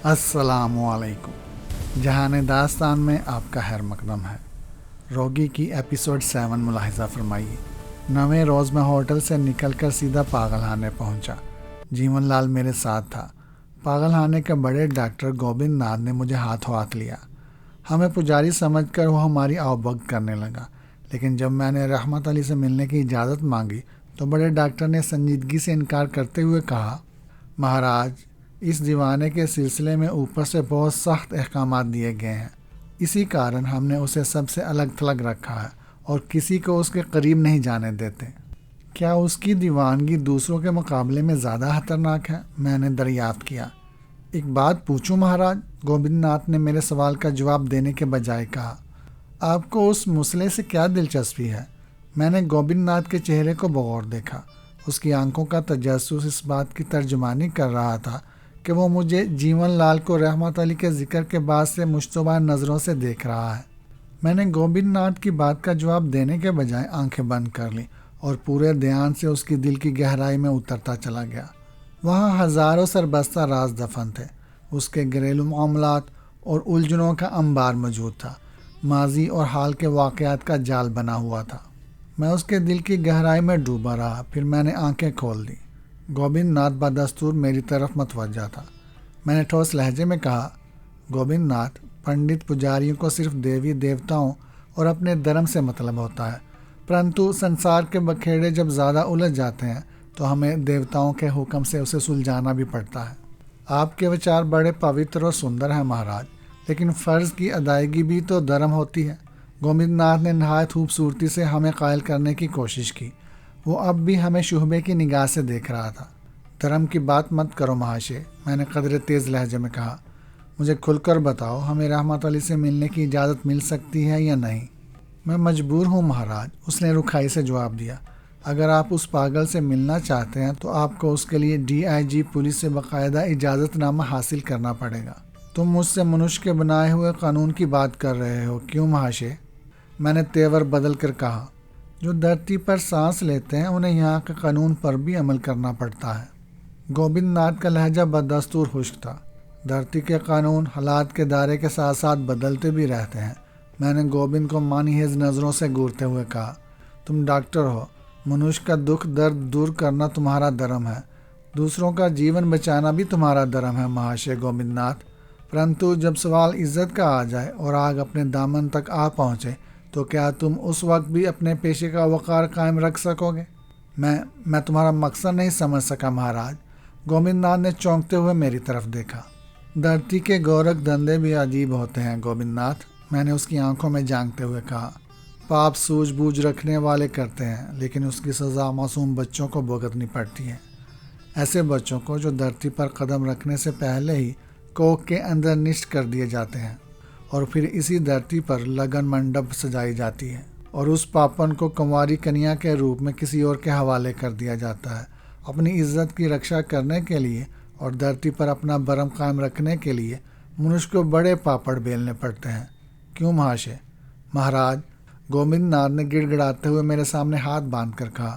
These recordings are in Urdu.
السلام علیکم۔ جہان داستان میں آپ کا خیر مقدم ہے۔ روگی کی ایپیسوڈ 7 ملاحظہ فرمائیے۔ 9ویں روز میں ہوٹل سے نکل کر سیدھا پاگل خانے پہنچا۔ جیون لال میرے ساتھ تھا۔ پاگل خانے کے بڑے ڈاکٹر گوبند ناتھ نے مجھے ہاتھوں ہاتھ لیا۔ ہمیں پجاری سمجھ کر وہ ہماری آؤبگت کرنے لگا، لیکن جب میں نے رحمت علی سے ملنے کی اجازت مانگی تو بڑے ڈاکٹر نے سنجیدگی سے انکار کرتے ہوئے کہا، مہاراج، اس دیوانے کے سلسلے میں اوپر سے بہت سخت احکامات دیے گئے ہیں۔ اسی کارن ہم نے اسے سب سے الگ تھلگ رکھا ہے اور کسی کو اس کے قریب نہیں جانے دیتے۔ کیا اس کی دیوانگی دوسروں کے مقابلے میں زیادہ خطرناک ہے؟ میں نے دریافت کیا۔ ایک بات پوچھوں مہاراج؟ گوبند ناتھ نے میرے سوال کا جواب دینے کے بجائے کہا۔ آپ کو اس مسئلے سے کیا دلچسپی ہے؟ میں نے گوبند ناتھ کے چہرے کو بغور دیکھا۔ اس کی آنکھوں کا تجسس اس بات کی ترجمانی کر رہا تھا کہ وہ مجھے جیون لال کو رحمت علی کے ذکر کے بعد سے مشتبہ نظروں سے دیکھ رہا ہے۔ میں نے گوبند ناتھ کی بات کا جواب دینے کے بجائے آنکھیں بند کر لی اور پورے دھیان سے اس کی دل کی گہرائی میں اترتا چلا گیا۔ وہاں ہزاروں سربستہ راز دفن تھے۔ اس کے گھریلو معاملات اور الجھنوں کا انبار موجود تھا۔ ماضی اور حال کے واقعات کا جال بنا ہوا تھا۔ میں اس کے دل کی گہرائی میں ڈوبا رہا، پھر میں نے آنکھیں کھول دی۔ گوبند ناتھ بدستور میری طرف متوجہ تھا۔ میں نے ٹھوس لہجے میں کہا، گوبند ناتھ، پنڈت پجاریوں کو صرف دیوی دیوتاؤں اور اپنے دھرم سے مطلب ہوتا ہے، پرنتو سنسار کے بکھیڑے جب زیادہ الجھ جاتے ہیں تو ہمیں دیوتاؤں کے حکم سے اسے سلجھانا بھی پڑتا ہے۔ آپ کے وچار بڑے پوتر اور سندر ہیں مہاراج، لیکن فرض کی ادائیگی بھی تو دھرم ہوتی ہے۔ گوبند ناتھ نے نہایت خوبصورتی سے ہمیں قائل کرنے کی کوشش کی۔ وہ اب بھی ہمیں شعبے کی نگاہ سے دیکھ رہا تھا۔ دھرم کی بات مت کرو مہاشے، میں نے قدرے تیز لہجے میں کہا۔ مجھے کھل کر بتاؤ، ہمیں رحمت علی سے ملنے کی اجازت مل سکتی ہے یا نہیں؟ میں مجبور ہوں مہاراج، اس نے رکھائی سے جواب دیا۔ اگر آپ اس پاگل سے ملنا چاہتے ہیں تو آپ کو اس کے لیے DIG پولیس سے باقاعدہ اجازت نامہ حاصل کرنا پڑے گا۔ تم مجھ سے منوش کے بنائے ہوئے قانون کی بات کر رہے ہو، کیوں مہاشے؟ میں نے تیور بدل کر کہا، جو دھرتی پر سانس لیتے ہیں انہیں یہاں کے قانون پر بھی عمل کرنا پڑتا ہے۔ گوبند ناتھ کا لہجہ بدستور خشک تھا۔ دھرتی کے قانون حالات کے دائرے کے ساتھ ساتھ بدلتے بھی رہتے ہیں۔ میں نے گوبند کو مانیہز نظروں سے گورتے ہوئے کہا، تم ڈاکٹر ہو، منوش کا دکھ درد دور کرنا تمہارا دھرم ہے، دوسروں کا جیون بچانا بھی تمہارا دھرم ہے مہاشے گوبند ناتھ، پرنتو جب سوال عزت کا آ جائے اور آگ اپنے دامن تک آ پہنچے تو کیا تم اس وقت بھی اپنے پیشے کا وقار قائم رکھ سکو گے؟ میں تمہارا مقصد نہیں سمجھ سکا مہاراج۔ گوبند ناتھ نے چونکتے ہوئے میری طرف دیکھا۔ دھرتی کے گورکھ دھندے بھی عجیب ہوتے ہیں گوبند ناتھ، میں نے اس کی آنکھوں میں جھانکتے ہوئے کہا۔ پاپ سوجھ بوجھ رکھنے والے کرتے ہیں، لیکن اس کی سزا معصوم بچوں کو بھگتنی پڑتی ہے۔ ایسے بچوں کو جو دھرتی پر قدم رکھنے سے پہلے ہی کوکھ کے اندر نشٹ کر دیے جاتے ہیں اور پھر اسی دھرتی پر لگن منڈپ سجائی جاتی ہے اور اس پاپن کو کنواری کنیا کے روپ میں کسی اور کے حوالے کر دیا جاتا ہے۔ اپنی عزت کی رکشا کرنے کے لیے اور دھرتی پر اپنا برم قائم رکھنے کے لیے منوش کو بڑے پاپڑ بیلنے پڑتے ہیں، کیوں مہاشے؟ مہاراج، گوبند ناتھ نے گڑ گڑاتے ہوئے میرے سامنے ہاتھ باندھ کر کہا،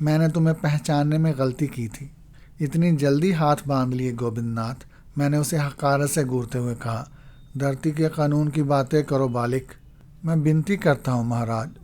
میں نے تمہیں پہچاننے میں غلطی کی تھی۔ اتنی جلدی ہاتھ باندھ لیے گوبند ناتھ؟ میں نے اسے حقارت سے گورتے ہوئے کہا، دھرتی کے قانون کی باتیں کرو بالک۔ میں بنتی کرتا ہوں مہاراج،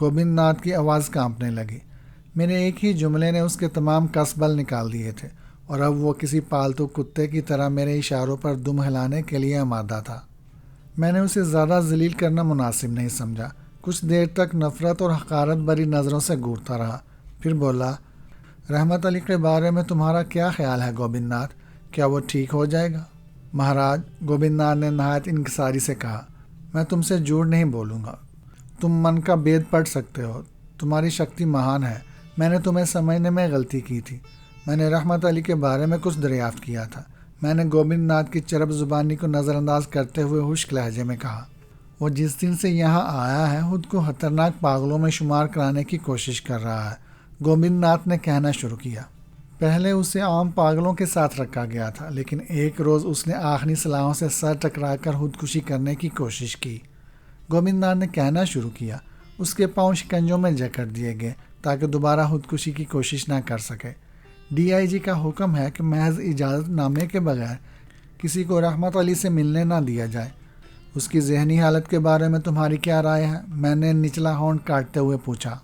گوبند ناتھ کی آواز کانپنے لگی۔ میرے ایک ہی جملے نے اس کے تمام کس بل نکال دیے تھے اور اب وہ کسی پالتو کتے کی طرح میرے اشاروں پر دم ہلانے کے لیے آمادہ تھا۔ میں نے اسے زیادہ ذلیل کرنا مناسب نہیں سمجھا۔ کچھ دیر تک نفرت اور حقارت بھری نظروں سے گورتا رہا، پھر بولا، رحمت علی کے بارے میں تمہارا کیا خیال ہے گوبند ناتھ؟ کیا وہ ٹھیک ہو جائے گا؟ مہاراج، گوبند ناتھ نے نہایت انکساری سے کہا، میں تم سے جھوٹ نہیں بولوں گا۔ تم من کا بید پڑھ سکتے ہو، تمہاری شکتی مہان ہے۔ میں نے تمہیں سمجھنے میں غلطی کی تھی۔ میں نے رحمت علی کے بارے میں کچھ دریافت کیا تھا۔ میں نے گوبند ناتھ کی چرب زبانی کو نظر انداز کرتے ہوئے خشک لہجے میں کہا، وہ جس دن سے یہاں آیا ہے خود کو خطرناک پاگلوں میں شمار کرانے کی کوشش کر رہا ہے۔ گوبند ناتھ نے کہنا شروع کیا۔ پہلے اسے عام پاگلوں کے ساتھ رکھا گیا تھا، لیکن ایک روز اس نے آخری صلاحوں سے سر ٹکرا کر خودکشی کرنے کی کوشش کی۔ گوبند ناتھ نے کہنا شروع کیا۔ اس کے پاؤں شکنجوں میں جکڑ دیے گئے تاکہ دوبارہ خودکشی کی کوشش نہ کر سکے۔ DIG کا حکم ہے کہ محض اجازت نامے کے بغیر کسی کو رحمت علی سے ملنے نہ دیا جائے۔ اس کی ذہنی حالت کے بارے میں تمہاری کیا رائے ہے؟ میں نے نچلا ہونٹ کاٹتے ہوئے پوچھا۔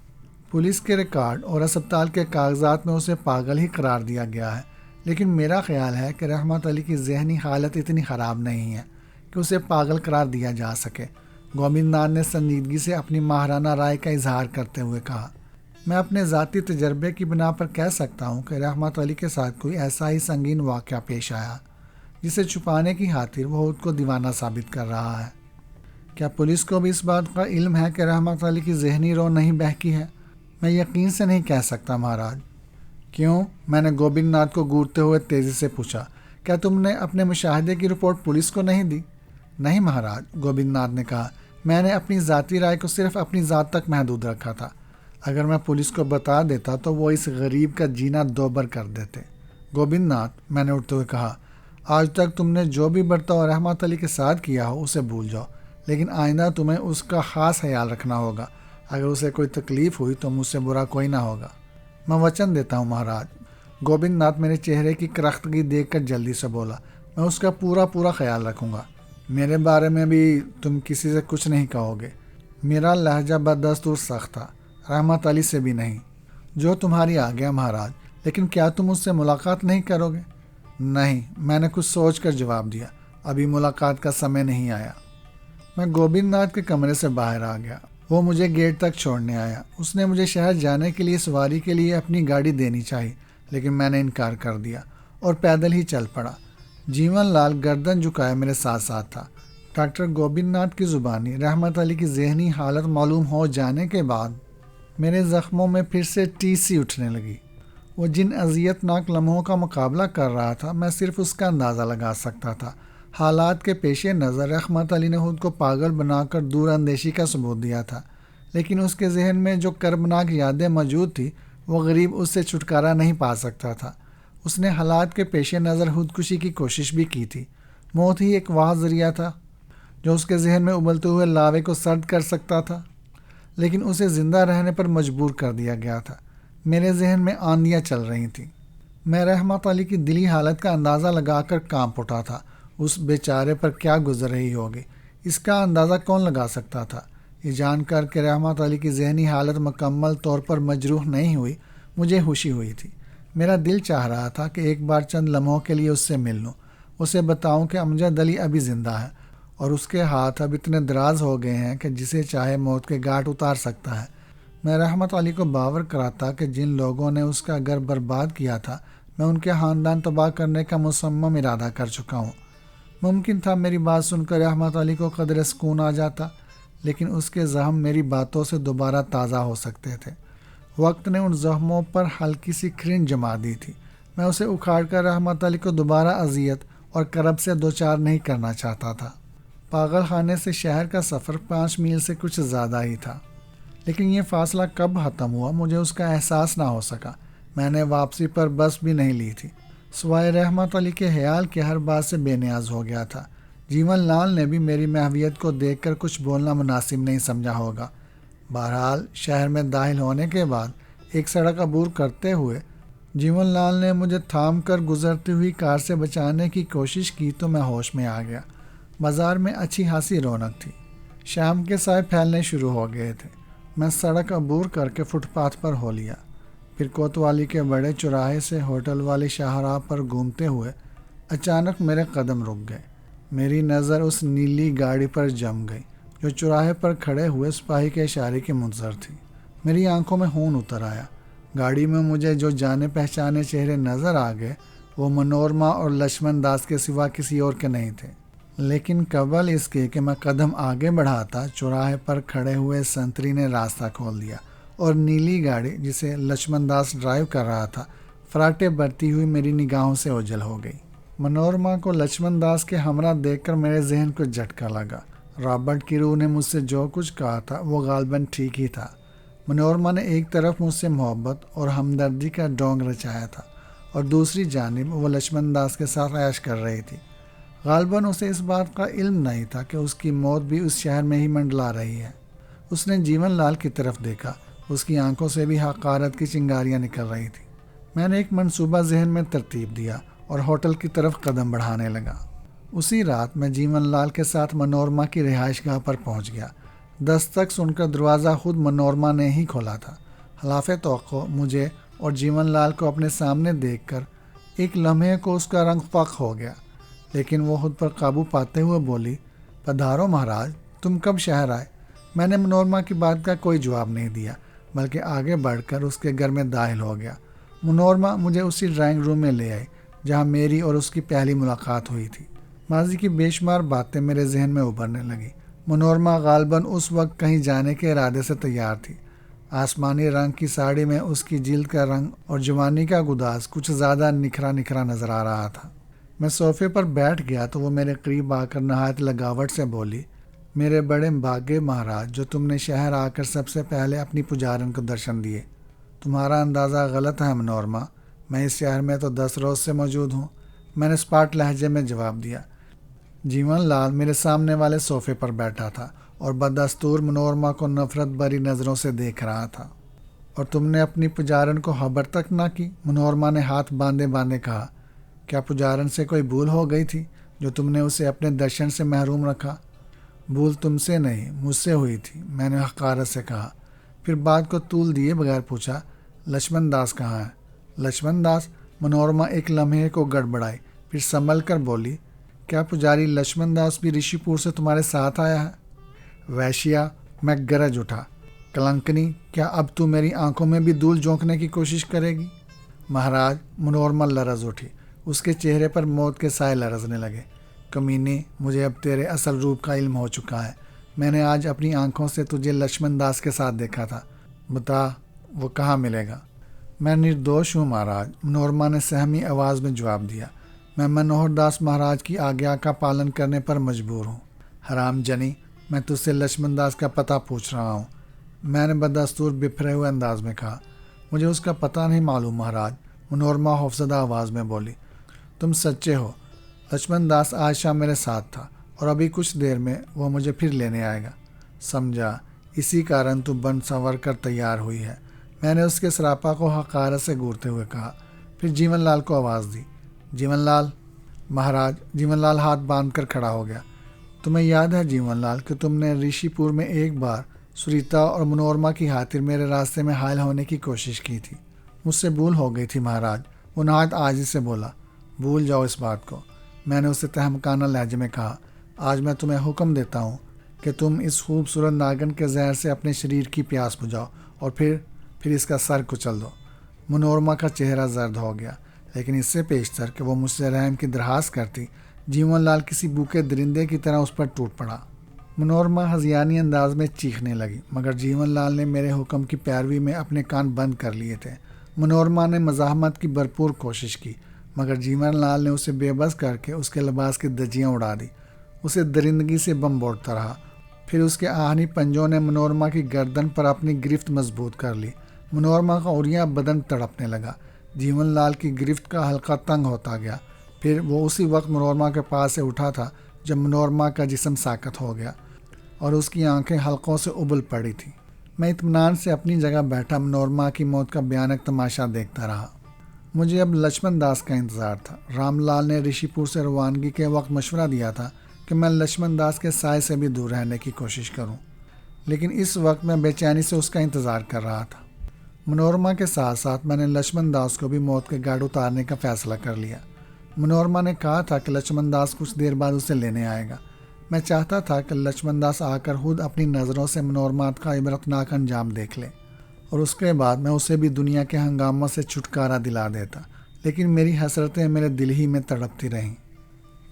پولیس کے ریکارڈ اور اسپتال کے کاغذات میں اسے پاگل ہی قرار دیا گیا ہے، لیکن میرا خیال ہے کہ رحمت علی کی ذہنی حالت اتنی خراب نہیں ہے کہ اسے پاگل قرار دیا جا سکے، گوبند ناتھ نے سنجیدگی سے اپنی ماہرانہ رائے کا اظہار کرتے ہوئے کہا۔ میں اپنے ذاتی تجربے کی بنا پر کہہ سکتا ہوں کہ رحمت علی کے ساتھ کوئی ایسا ہی سنگین واقعہ پیش آیا جسے چھپانے کی خاطر وہ خود کو دیوانہ ثابت کر رہا ہے۔ کیا پولیس کو بھی اس بات کا علم ہے کہ رحمت علی کی ذہنی رو نہیں بہکی ہے؟ میں یقین سے نہیں کہہ سکتا مہاراج۔ کیوں؟ میں نے گوبند ناتھ کو گورتے ہوئے تیزی سے پوچھا۔ کیا تم نے اپنے مشاہدے کی رپورٹ پولیس کو نہیں دی؟ نہیں مہاراج، گوبند ناتھ نے کہا، میں نے اپنی ذاتی رائے کو صرف اپنی ذات تک محدود رکھا تھا۔ اگر میں پولیس کو بتا دیتا تو وہ اس غریب کا جینا دوبر کر دیتے۔ گوبند ناتھ، میں نے اٹھتے ہوئے کہا، آج تک تم نے جو بھی برتاؤ رحمت علی کے ساتھ کیا ہو اسے بھول جاؤ، لیکن آئندہ تمہیں اس کا خاص خیال رکھنا ہوگا۔ اگر اسے کوئی تکلیف ہوئی تو مجھ سے برا کوئی نہ ہوگا۔ میں وچن دیتا ہوں مہاراج۔ گوبند ناتھ میرے چہرے کی کرختگی دیکھ کر جلدی سے بولا، میں اس کا پورا خیال رکھوں گا۔ میرے بارے میں بھی تم کسی سے کچھ نہیں کہو گے؟ میرا لہجہ بدستور سخت تھا۔ رحمت علی سے بھی نہیں۔ جو تمہاری آگیا مہاراج، لیکن کیا تم اس سے ملاقات نہیں کرو گے؟ نہیں، میں نے کچھ سوچ کر جواب دیا، ابھی ملاقات کا سمے نہیں آیا۔ میں گوبند ناتھ کے کمرے سے باہر آ گیا۔ وہ مجھے گیٹ تک چھوڑنے آیا۔ اس نے مجھے شہر جانے کے لیے سواری کے لیے اپنی گاڑی دینی چاہی، لیکن میں نے انکار کر دیا اور پیدل ہی چل پڑا۔ جیون لال گردن جھکائے میرے ساتھ ساتھ تھا۔ ڈاکٹر گوبند ناتھ کی زبانی رحمت علی کی ذہنی حالت معلوم ہو جانے کے بعد میرے زخموں میں پھر سے ٹیس سی اٹھنے لگی۔ وہ جن اذیت ناک لمحوں کا مقابلہ کر رہا تھا، میں صرف اس کا اندازہ لگا سکتا تھا۔ حالات کے پیش نظر رحمت علی نے خود کو پاگل بنا کر دور اندیشی کا ثبوت دیا تھا، لیکن اس کے ذہن میں جو کربناک یادیں موجود تھی وہ غریب اس سے چھٹکارا نہیں پا سکتا تھا۔ اس نے حالات کے پیش نظر خودکشی کی کوشش بھی کی تھی۔ موت ہی ایک واحد ذریعہ تھا جو اس کے ذہن میں ابلتے ہوئے لاوے کو سرد کر سکتا تھا، لیکن اسے زندہ رہنے پر مجبور کر دیا گیا تھا۔ میرے ذہن میں آندیاں چل رہی تھیں۔ میں رحمت علی کی دلی حالت کا اندازہ لگا کر کانپ اٹھا تھا۔ اس بیچارے پر کیا گزر رہی ہوگی، اس کا اندازہ کون لگا سکتا تھا؟ یہ جان کر کہ رحمت علی کی ذہنی حالت مکمل طور پر مجروح نہیں ہوئی، مجھے خوشی ہوئی تھی۔ میرا دل چاہ رہا تھا کہ ایک بار چند لمحوں کے لیے اس سے مل لوں، اسے بتاؤں کہ امجد علی ابھی زندہ ہے اور اس کے ہاتھ اب اتنے دراز ہو گئے ہیں کہ جسے چاہے موت کے گھاٹ اتار سکتا ہے۔ میں رحمت علی کو باور کراتا کہ جن لوگوں نے اس کا گھر برباد کیا تھا، میں ان کے خاندان تباہ کرنے کا مصمم ارادہ کر چکا ہوں۔ ممکن تھا میری بات سن کر رحمت علی کو قدر سکون آ جاتا، لیکن اس کے زخم میری باتوں سے دوبارہ تازہ ہو سکتے تھے۔ وقت نے ان زخموں پر ہلکی سی کھرن جما دی تھی۔ میں اسے اکھاڑ کر رحمت علی کو دوبارہ اذیت اور کرب سے دوچار نہیں کرنا چاہتا تھا۔ پاگل خانے سے شہر کا سفر 5 میل سے کچھ زیادہ ہی تھا، لیکن یہ فاصلہ کب ختم ہوا مجھے اس کا احساس نہ ہو سکا۔ میں نے واپسی پر بس بھی نہیں لی تھی۔ سوائے رحمت علی کے خیال کے ہر بات سے بے نیاز ہو گیا تھا۔ جیون لال نے بھی میری محویت کو دیکھ کر کچھ بولنا مناسب نہیں سمجھا ہوگا۔ بہرحال شہر میں داخل ہونے کے بعد ایک سڑک عبور کرتے ہوئے جیون لال نے مجھے تھام کر گزرتی ہوئی کار سے بچانے کی کوشش کی تو میں ہوش میں آ گیا۔ بازار میں اچھی خاصی رونق تھی۔ شام کے سائے پھیلنے شروع ہو گئے تھے۔ میں سڑک عبور کر کے فٹ پاتھ پر ہو لیا، پھر کوتوالی کے بڑے چوراہے سے ہوٹل والی شاہراہ پر گھومتے ہوئے اچانک میرے قدم رک گئے۔ میری نظر اس نیلی گاڑی پر جم گئی جو چوراہے پر کھڑے ہوئے سپاہی کے اشارے کی منتظر تھی۔ میری آنکھوں میں خون اتر آیا۔ گاڑی میں مجھے جو جانے پہچانے چہرے نظر آ گئے وہ منورما اور لکشمن داس کے سوا کسی اور کے نہیں تھے، لیکن قبل اس کے کہ میں قدم آگے بڑھاتا چوراہے پر کھڑے ہوئے سنتری نے راستہ کھول دیا اور نیلی گاڑی جسے لکشمن داس ڈرائیو کر رہا تھا فراٹے برتی ہوئی میری نگاہوں سے اوجھل ہو گئی۔ منورما کو لکشمن داس کے ہمراہ دیکھ کر میرے ذہن کو جھٹکا لگا۔ رابرٹ کی روح نے مجھ سے جو کچھ کہا تھا وہ غالباً ٹھیک ہی تھا۔ منورما نے ایک طرف مجھ سے محبت اور ہمدردی کا ڈونگ رچایا تھا اور دوسری جانب وہ لکشمن داس کے ساتھ عیش کر رہی تھی۔ غالباً اسے اس بات کا علم نہیں تھا کہ اس کی موت بھی اس شہر میں ہی منڈلا رہی ہے۔ اس نے جیون لال کی طرف دیکھا، اس کی آنکھوں سے بھی حقارت کی چنگاریاں نکل رہی تھیں۔ میں نے ایک منصوبہ ذہن میں ترتیب دیا اور ہوٹل کی طرف قدم بڑھانے لگا۔ اسی رات میں جیون لال کے ساتھ منورما کی رہائش گاہ پر پہنچ گیا۔ دستک سن کر دروازہ خود منورما نے ہی کھولا تھا۔ خلاف توقع مجھے اور جیون لال کو اپنے سامنے دیکھ کر ایک لمحے کو اس کا رنگ فاق ہو گیا، لیکن وہ خود پر قابو پاتے ہوئے بولی، پدھارو مہاراج، تم کب شہر آئے؟ میں نے منورما کی بات کا کوئی جواب نہیں دیا، بلکہ آگے بڑھ کر اس کے گھر میں داخل ہو گیا۔ منورما مجھے اسی ڈرائنگ روم میں لے آئی جہاں میری اور اس کی پہلی ملاقات ہوئی تھی۔ ماضی کی بے شمار باتیں میرے ذہن میں ابھرنے لگیں۔ منورما غالباً اس وقت کہیں جانے کے ارادے سے تیار تھی۔ آسمانی رنگ کی ساڑی میں اس کی جلد کا رنگ اور جوانی کا گداز کچھ زیادہ نکھرا نکھرا نظر آ رہا تھا۔ میں صوفے پر بیٹھ گیا تو وہ میرے قریب آ کر نہایت لگاوٹ سے بولی، میرے بڑے بھاگے مہاراج جو تم نے شہر آ کر سب سے پہلے اپنی پجارن کو درشن دیے۔ تمہارا اندازہ غلط ہے منورما، میں اس شہر میں تو 10 روز سے موجود ہوں، میں نے اسپاٹ لہجے میں جواب دیا۔ جیون لال میرے سامنے والے صوفے پر بیٹھا تھا اور بدستور منورما کو نفرت بھری نظروں سے دیکھ رہا تھا۔ اور تم نے اپنی پجارن کو خبر تک نہ کی؟ منورما نے ہاتھ باندھے باندھے کہا۔ کیا پجارن سے کوئی بھول ہو گئی تھی جو تم نے اسے اپنے درشن سے محروم رکھا؟ بھول تم سے نہیں، مجھ سے ہوئی تھی، میں نے حقارت سے کہا۔ پھر بات کو طول دیے بغیر پوچھا، لکشمن داس کہاں ہے؟ لکشمن داس؟ منورما ایک لمحے کو گڑبڑائی، پھر سنبھل کر بولی، کیا پجاری لکشمن داس بھی رشی پور سے تمہارے ساتھ آیا ہے؟ ویشیا، میں گرج اٹھا۔ کلنکنی، کیا اب تو میری آنکھوں میں بھی دھول جھونکنے کی کوشش کرے گی؟ مہاراج، منورما لرز اٹھی، اس کے چہرے پر موت کے سائے لرزنے لگے۔ کمینے، مجھے اب تیرے اصل روپ کا علم ہو چکا ہے۔ میں نے آج اپنی آنکھوں سے تجھے لکشمن داس کے ساتھ دیکھا تھا، بتا وہ کہاں ملے گا؟ میں نردوش ہوں مہاراج، منورما نے سہمی آواز میں جواب دیا۔ میں منوہر داس مہاراج کی آگیا کا پالن کرنے پر مجبور ہوں۔ حرام جنی، میں تجھ سے لکشمن داس کا پتہ پوچھ رہا ہوں، میں نے بدستور بپھرے ہوئے انداز میں کہا۔ مجھے اس کا پتہ نہیں معلوم مہاراج، منورما خوفزدہ آواز میں بولی۔ تم سچے ہو؟ لکشمن داس آج شام میرے ساتھ تھا اور ابھی کچھ دیر میں وہ مجھے پھر لینے آئے گا۔ سمجھا، اسی کارن تو بن سنور کر تیار ہوئی ہے، میں نے اس کے سراپا کو حقارت سے گورتے ہوئے کہا۔ پھر جیون لال کو آواز دی، جیون لال۔ مہاراج، جیون لال ہاتھ باندھ کر کھڑا ہو گیا۔ تمہیں یاد ہے جیون لال کہ تم نے رشی پور میں ایک بار سریتا اور منورما کی خاطر میرے راستے میں حائل ہونے کی کوشش کی تھی؟ مجھ سے بھول ہو گئی تھی مہاراج، وہ نہایت عاجزی سے بولا۔ بھول جاؤ اس بات کو، میں نے اسے تہمکانہ لہجے میں کہا۔ آج میں تمہیں حکم دیتا ہوں کہ تم اس خوبصورت ناگن کے زہر سے اپنے شریر کی پیاس بجھاؤ اور پھر اس کا سر کچل دو۔ منورما کا چہرہ زرد ہو گیا، لیکن اس سے پیشتر کہ وہ مجھ سے رحم کی درخواست کرتی، جیون لال کسی بھوکے درندے کی طرح اس پر ٹوٹ پڑا۔ منورما ہذیانی انداز میں چیخنے لگی، مگر جیون لال نے میرے حکم کی پیروی میں اپنے کان بند کر لیے تھے۔ منورما نے مزاحمت کی بھرپور کوشش کی، مگر جیون لال نے اسے بے بس کر کے اس کے لباس کی دجیاں اڑا دی۔ اسے درندگی سے بم بوڑتا رہا۔ پھر اس کے آہنی پنجوں نے منورما کی گردن پر اپنی گرفت مضبوط کر لی۔ منورما کا عریاں بدن تڑپنے لگا۔ جیون لال کی گرفت کا حلقہ تنگ ہوتا گیا۔ پھر وہ اسی وقت منورما کے پاس سے اٹھا تھا جب منورما کا جسم ساکت ہو گیا اور اس کی آنکھیں حلقوں سے ابل پڑی تھیں۔ میں اطمینان سے اپنی جگہ بیٹھا منورما کی موت کا بھیانک تماشا دیکھتا رہا۔ مجھے اب لکشمن داس کا انتظار تھا۔ رام لال نے رشی پور سے روانگی کے وقت مشورہ دیا تھا کہ میں لکشمن داس کے سائے سے بھی دور رہنے کی کوشش کروں، لیکن اس وقت میں بے چینی سے اس کا انتظار کر رہا تھا۔ منورما کے ساتھ ساتھ میں نے لکشمن داس کو بھی موت کے گھاٹ اتارنے کا فیصلہ کر لیا۔ منورما نے کہا تھا کہ لکشمن داس کچھ دیر بعد اسے لینے آئے گا۔ میں چاہتا تھا کہ لکشمن داس آ کر خود اپنی نظروں سے منورما کا عبرتناک انجام دیکھ لے اور اس کے بعد میں اسے بھی دنیا کے ہنگاموں سے چھٹکارا دلا دیتا، لیکن میری حسرتیں میرے دل ہی میں تڑپتی رہیں۔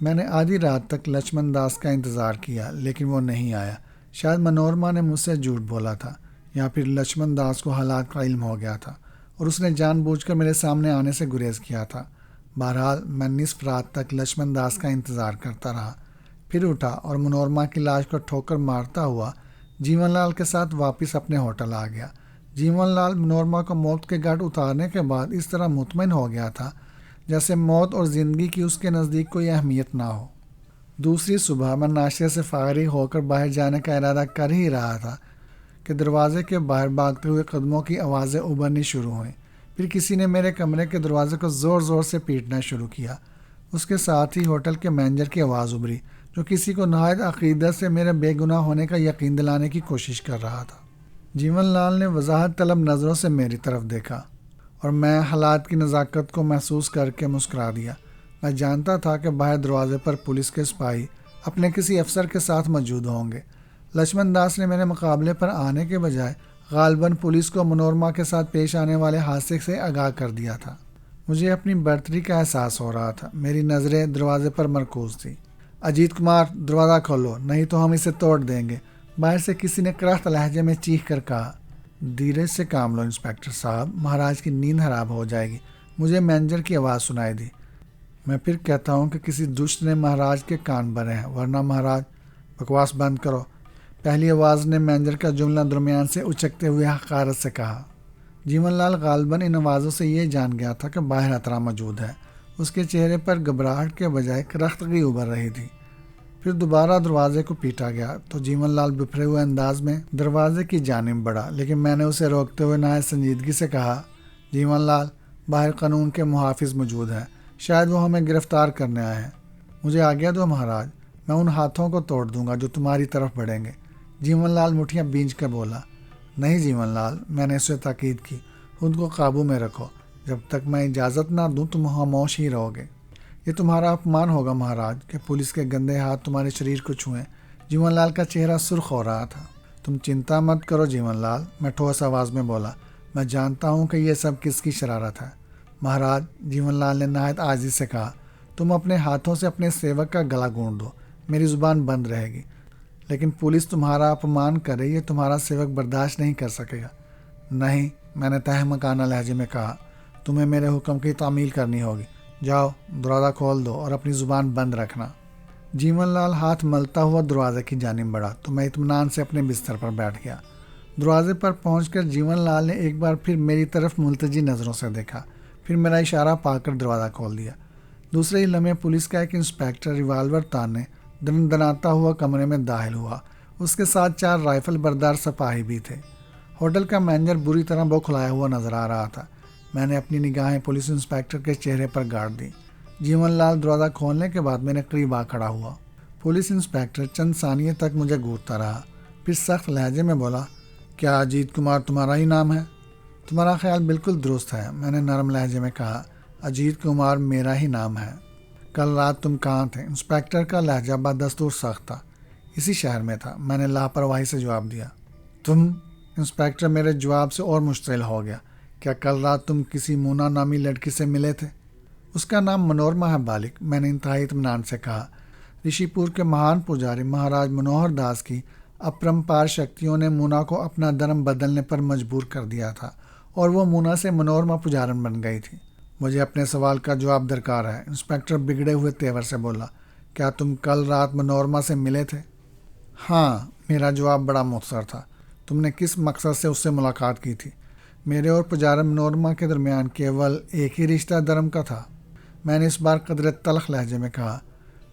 میں نے آدھی رات تک لکشمن داس کا انتظار کیا، لیکن وہ نہیں آیا۔ شاید منورما نے مجھ سے جھوٹ بولا تھا یا پھر لکشمن داس کو حالات کا علم ہو گیا تھا اور اس نے جان بوجھ کر میرے سامنے آنے سے گریز کیا تھا۔ بہرحال میں نصف رات تک لکشمن داس کا انتظار کرتا رہا، پھر اٹھا اور منورما کی لاش کو ٹھوکر مارتا ہوا جیون لال کے ساتھ واپس اپنے ہوٹل آ گیا۔ جیون لال منورما کو موت کے گھاٹ اتارنے کے بعد اس طرح مطمئن ہو گیا تھا جیسے موت اور زندگی کی اس کے نزدیک کوئی اہمیت نہ ہو۔ دوسری صبح میں ناشتے سے فارغ ہو کر باہر جانے کا ارادہ کر ہی رہا تھا کہ دروازے کے باہر بھاگتے ہوئے قدموں کی آوازیں ابھرنی شروع ہوئیں۔ پھر کسی نے میرے کمرے کے دروازے کو زور زور سے پیٹنا شروع کیا۔ اس کے ساتھ ہی ہوٹل کے مینیجر کی آواز ابھری، جو کسی کو نہایت عقیدت سے میرے بے گناہ ہونے کا یقین دلانے کی کوشش کر رہا تھا۔ جیون لال نے وضاحت طلب نظروں سے میری طرف دیکھا اور میں حالات کی نزاکت کو محسوس کر کے مسکرا دیا۔ میں جانتا تھا کہ باہر دروازے پر پولیس کے سپاہی اپنے کسی افسر کے ساتھ موجود ہوں گے۔ لکشمن داس نے میرے مقابلے پر آنے کے بجائے غالباً پولیس کو منورما کے ساتھ پیش آنے والے حادثے سے آگاہ کر دیا تھا۔ مجھے اپنی برتری کا احساس ہو رہا تھا۔ میری نظریں دروازے پر مرکوز تھیں۔ اجیت کمار، دروازہ کھولو، نہیں تو ہم اسے توڑ دیں گے، باہر سے کسی نے کرخت لہجے میں چیخ کر کہا۔ دھیرج سے کام لو انسپکٹر صاحب، مہاراج کی نیند حرام ہو جائے گی، مجھے مینیجر کی آواز سنائی دی۔ میں پھر کہتا ہوں کہ کسی دشت نے مہاراج کے کان بھرے ہیں، ورنہ مہاراج۔ بکواس بند کرو، پہلی آواز نے مینیجر کا جملہ درمیان سے اچکتے ہوئے حقارت سے کہا۔ جیون لال غالباً ان آوازوں سے یہ جان گیا تھا کہ باہر خطرہ موجود ہے۔ اس کے چہرے پر گھبراہٹ کے بجائے کرختگی ابھر رہی تھی۔ پھر دوبارہ دروازے کو پیٹا گیا تو جیون لال بپھرے ہوئے انداز میں دروازے کی جانب بڑھا، لیکن میں نے اسے روکتے ہوئے نہایت سنجیدگی سے کہا، جیون لال، باہر قانون کے محافظ موجود ہیں، شاید وہ ہمیں گرفتار کرنے آئے ہیں۔ مجھے آگیا دو مہاراج، میں ان ہاتھوں کو توڑ دوں گا جو تمہاری طرف بڑھیں گے۔ جیون لال مٹھیاں بینچ کر بولا۔ نہیں جیون لال، میں نے اسے تاکید کی، خود کو قابو میں رکھو، جب تک میں اجازت نہ دوں تم خاموش ہی رہو گے۔ یہ تمہارا اپمان ہوگا مہاراج کہ پولیس کے گندے ہاتھ تمہارے شریر کو چھوئیں۔ جیون لال کا چہرہ سرخ ہو رہا تھا۔ تم چنتا مت کرو جیون لال، میں ٹھوس آواز میں بولا، میں جانتا ہوں کہ یہ سب کس کی شرارت ہے۔ مہاراج، جیون لال نے نہایت عاجزی سے کہا، تم اپنے ہاتھوں سے اپنے سیوک کا گلا گھونٹ دو، میری زبان بند رہے گی، لیکن پولیس تمہارا اپمان کرے یہ تمہارا سیوک برداشت نہیں کر سکے گا۔ نہیں، میں نے تہمکانہ لہجے میں کہا، تمہیں میرے حکم کی تعمیل کرنی ہوگی۔ جاؤ، دروازہ کھول دو اور اپنی زبان بند رکھنا۔ جیون لال ہاتھ ملتا ہوا دروازے کی جانب بڑھا تو میں اطمینان سے اپنے بستر پر بیٹھ گیا۔ دروازے پر پہنچ کر جیون لال نے ایک بار پھر میری طرف ملتجی نظروں سے دیکھا، پھر میرا اشارہ پا کر دروازہ کھول دیا۔ دوسرے ہی لمحے پولیس کا ایک انسپکٹر ریوالور تانے دناتا ہوا کمرے میں داخل ہوا۔ اس کے ساتھ 4 رائفل بردار سپاہی بھی تھے۔ ہوٹل کا مینیجر بری طرح بوکھلایا ہوا نظر آ رہا تھا۔ میں نے اپنی نگاہیں پولیس انسپکٹر کے چہرے پر گاڑ دی۔ جیون لال دروازہ کھولنے کے بعد میرے قریب آ کھڑا ہوا۔ پولیس انسپکٹر چند ثانیے تک مجھے گھورتا رہا، پھر سخت لہجے میں بولا، کیا اجیت کمار تمہارا ہی نام ہے؟ تمہارا خیال بالکل درست ہے، میں نے نرم لہجے میں کہا، اجیت کمار میرا ہی نام ہے۔ کل رات تم کہاں تھے؟ انسپکٹر کا لہجہ بدستور سخت تھا۔ اسی شہر میں تھا، میں نے لاپرواہی سے جواب دیا۔ تم؟ انسپکٹر میرے جواب سے اور مشتعل ہو گیا۔ کیا کل رات تم کسی مونا نامی لڑکی سے ملے تھے؟ اس کا نام منورما ہے بالک، میں نے انتہائی اطمینان سے کہا۔ رشی پور کے مہان پجاری مہاراج منوہر داس کی اپرمپار شکتیوں نے مونا کو اپنا دھرم بدلنے پر مجبور کر دیا تھا اور وہ مونا سے منورما پجارن بن گئی تھی۔ مجھے اپنے سوال کا جواب درکار ہے، انسپکٹر بگڑے ہوئے تیور سے بولا۔ کیا تم کل رات منورما سے ملے تھے؟ ہاں، میرا جواب بڑا مختصر تھا۔ تم نے کس مقصد سے اس سے ملاقات کی تھی؟ میرے اور پجارن منورما کے درمیان کیول ایک ہی رشتہ دھرم کا تھا، میں نے اس بار قدرے تلخ لہجے میں کہا۔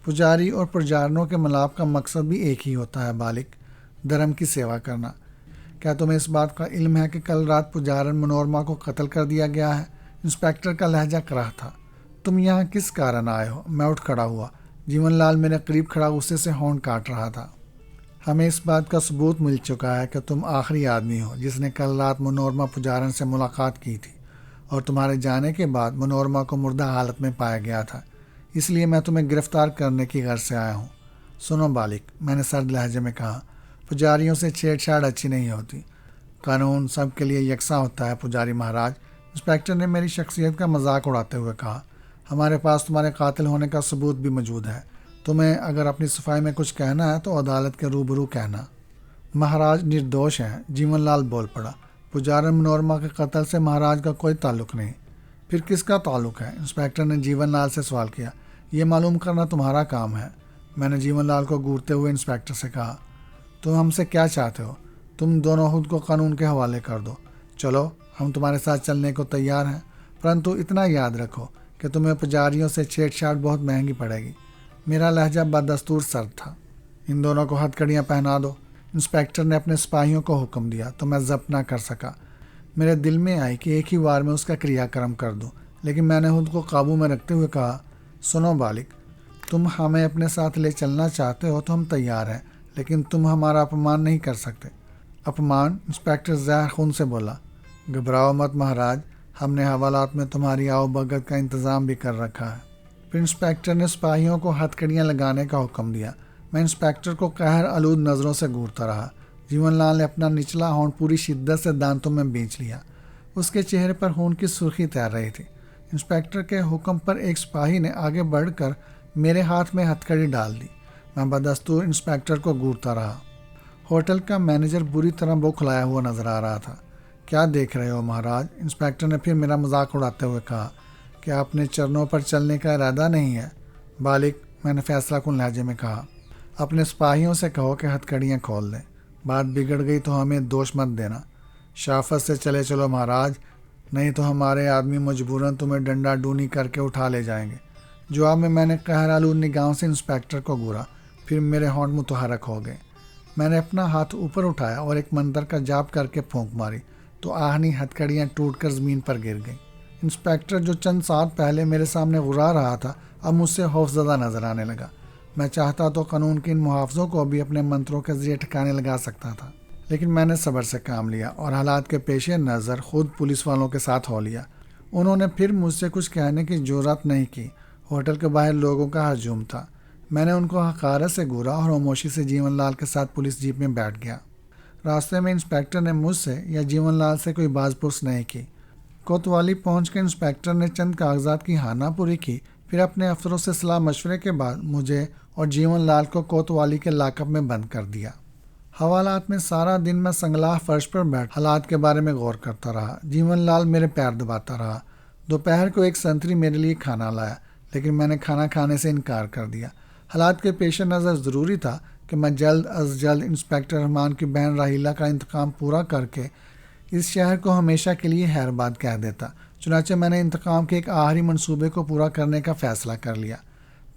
پجاری اور پرجارنوں کے ملاپ کا مقصد بھی ایک ہی ہوتا ہے بالک، دھرم کی سیوا کرنا۔ کیا تمہیں اس بات کا علم ہے کہ کل رات پجارن منورما کو قتل کر دیا گیا ہے؟ انسپکٹر کا لہجہ کراہ تھا۔ تم یہاں کس کارن آئے ہو؟ میں اٹھ کھڑا ہوا۔ جیون لال میرے قریب کھڑا غصے سے ہونٹ کاٹ رہا تھا۔ ہمیں اس بات کا ثبوت مل چکا ہے کہ تم آخری آدمی ہو جس نے کل رات منورما پجارن سے ملاقات کی تھی، اور تمہارے جانے کے بعد منورما کو مردہ حالت میں پایا گیا تھا، اس لیے میں تمہیں گرفتار کرنے کی غرض سے آیا ہوں۔ سنو بالک، میں نے سرد لہجے میں کہا، پجاریوں سے چھیڑ چھاڑ اچھی نہیں ہوتی، قانون سب کے لیے یکساں ہوتا ہے پجاری مہاراج۔ انسپکٹر نے میری شخصیت کا مذاق اڑاتے ہوئے کہا، ہمارے پاس تمہارے قاتل ہونے کا ثبوت بھی موجود ہے، تمہیں اگر اپنی صفائی میں کچھ کہنا ہے تو عدالت کے روبرو کہنا۔ مہاراج نردوش ہیں، جیون لال بول پڑا، پجارن منورما کے قتل سے مہاراج کا کوئی تعلق نہیں۔ پھر کس کا تعلق ہے؟ انسپکٹر نے جیون لال سے سوال کیا۔ یہ معلوم کرنا تمہارا کام ہے، میں نے جیون لال کو گھورتے ہوئے انسپکٹر سے کہا۔ تم ہم سے کیا چاہتے ہو؟ تم دونوں خود کو قانون کے حوالے کر دو، چلو ہم تمہارے ساتھ چلنے کو تیار ہیں، پرنتو اتنا یاد رکھو کہ تمہیں پجاریوں سے چھیڑ چھاڑ بہت مہنگی پڑے گی۔ میرا لہجہ بدستور سرد تھا۔ ان دونوں کو ہتھ کڑیاں پہنا دو، انسپکٹر نے اپنے سپاہیوں کو حکم دیا تو میں ضبط نہ کر سکا۔ میرے دل میں آئی کہ ایک ہی بار میں اس کا کریا کرم کر دوں، لیکن میں نے خود کو قابو میں رکھتے ہوئے کہا، سنو بالغ، تم ہمیں اپنے ساتھ لے چلنا چاہتے ہو تو ہم تیار ہیں، لیکن تم ہمارا اپمان نہیں کر سکتے۔ اپمان؟ انسپکٹر زہر خون سے بولا۔ گھبراؤ مت مہاراج، ہم نے حوالات میں تمہاری آؤ بھگت کا انتظام بھی کر رکھا ہے۔ پھر انسپکٹر نے سپاہیوں کو ہتھ کڑیاں لگانے کا حکم دیا۔ میں انسپکٹر کو قہر آلود نظروں سے گھورتا رہا۔ جیون لال نے اپنا نچلا ہونٹ پوری شدت سے دانتوں میں بینچ لیا۔ اس کے چہرے پر خون کی سرخی تیر رہی تھی۔ انسپکٹر کے حکم پر ایک سپاہی نے آگے بڑھ کر میرے ہاتھ میں ہتھ کڑی ڈال دی۔ میں بدستور انسپکٹر کو گھورتا رہا۔ ہوٹل کا مینیجر بری طرح بوکھلایا ہوا نظر آ رہا تھا۔ کیا دیکھ رہے ہو مہاراج؟ انسپکٹر نے پھر میرا مذاق اڑاتے ہوئے کہا، کیا اپنے چرنوں پر چلنے کا ارادہ نہیں ہے؟ بالغ، میں نے فیصلہ کن لہجے میں کہا، اپنے سپاہیوں سے کہو کہ ہتھ کڑیاں کھول دیں۔ بات بگڑ گئی تو ہمیں دوش مت دینا۔ شافت سے چلے چلو مہاراج، نہیں تو ہمارے آدمی مجبوراً تمہیں ڈنڈا ڈونی کر کے اٹھا لے جائیں گے۔ جواب میں نے قہر آلود نگاہوں سے انسپکٹر کو گھورا، پھر میرے ہونٹ متحرک ہو گئے۔ میں نے اپنا ہاتھ اوپر اٹھایا اور ایک منتر کا جاپ کر کے پھونک ماری تو آہنی ہتھ کڑیاں ٹوٹ کر زمین پر گر گئیں۔ انسپکٹر جو چند ساتھ پہلے میرے سامنے غرا رہا تھا، اب مجھ سے خوفزدہ نظر آنے لگا۔ میں چاہتا تو قانون کے ان محافظوں کو بھی اپنے منتروں کے ذریعے ٹھکانے لگا سکتا تھا، لیکن میں نے صبر سے کام لیا اور حالات کے پیش نظر خود پولیس والوں کے ساتھ ہو لیا۔ انہوں نے پھر مجھ سے کچھ کہنے کی جرات نہیں کی۔ ہوٹل کے باہر لوگوں کا ہجوم تھا۔ میں نے ان کو حقارت سے گھورا اور خاموشی سے جیون لال کے ساتھ پولیس جیپ میں بیٹھ گیا۔ راستے میں انسپکٹر نے مجھ سے یا جیون لال سے کوئی باز پرس نہیں کی۔ کوتوالی پہنچ کے انسپکٹر نے چند کاغذات کی ہانہ پوری کی، پھر اپنے افسروں سے صلاح مشورے کے بعد مجھے اور جیون لال کو کوتوالی کے لاک اپ میں بند کر دیا۔ حوالات میں سارا دن میں سنگلاہ فرش پر بیٹھ حالات کے بارے میں غور کرتا رہا۔ جیون لال میرے پیر دباتا رہا۔ دوپہر کو ایک سنتری میرے لیے کھانا لایا، لیکن میں نے کھانا کھانے سے انکار کر دیا۔ حالات کے پیش نظر ضروری تھا کہ میں جلد از جلد انسپکٹر رحمان کی بہن راحیلہ کا انتقام پورا کر کے اس شہر کو ہمیشہ کے لیے خیرآباد کہہ دیتا۔ چنانچہ میں نے انتقام کے ایک آخری منصوبے کو پورا کرنے کا فیصلہ کر لیا۔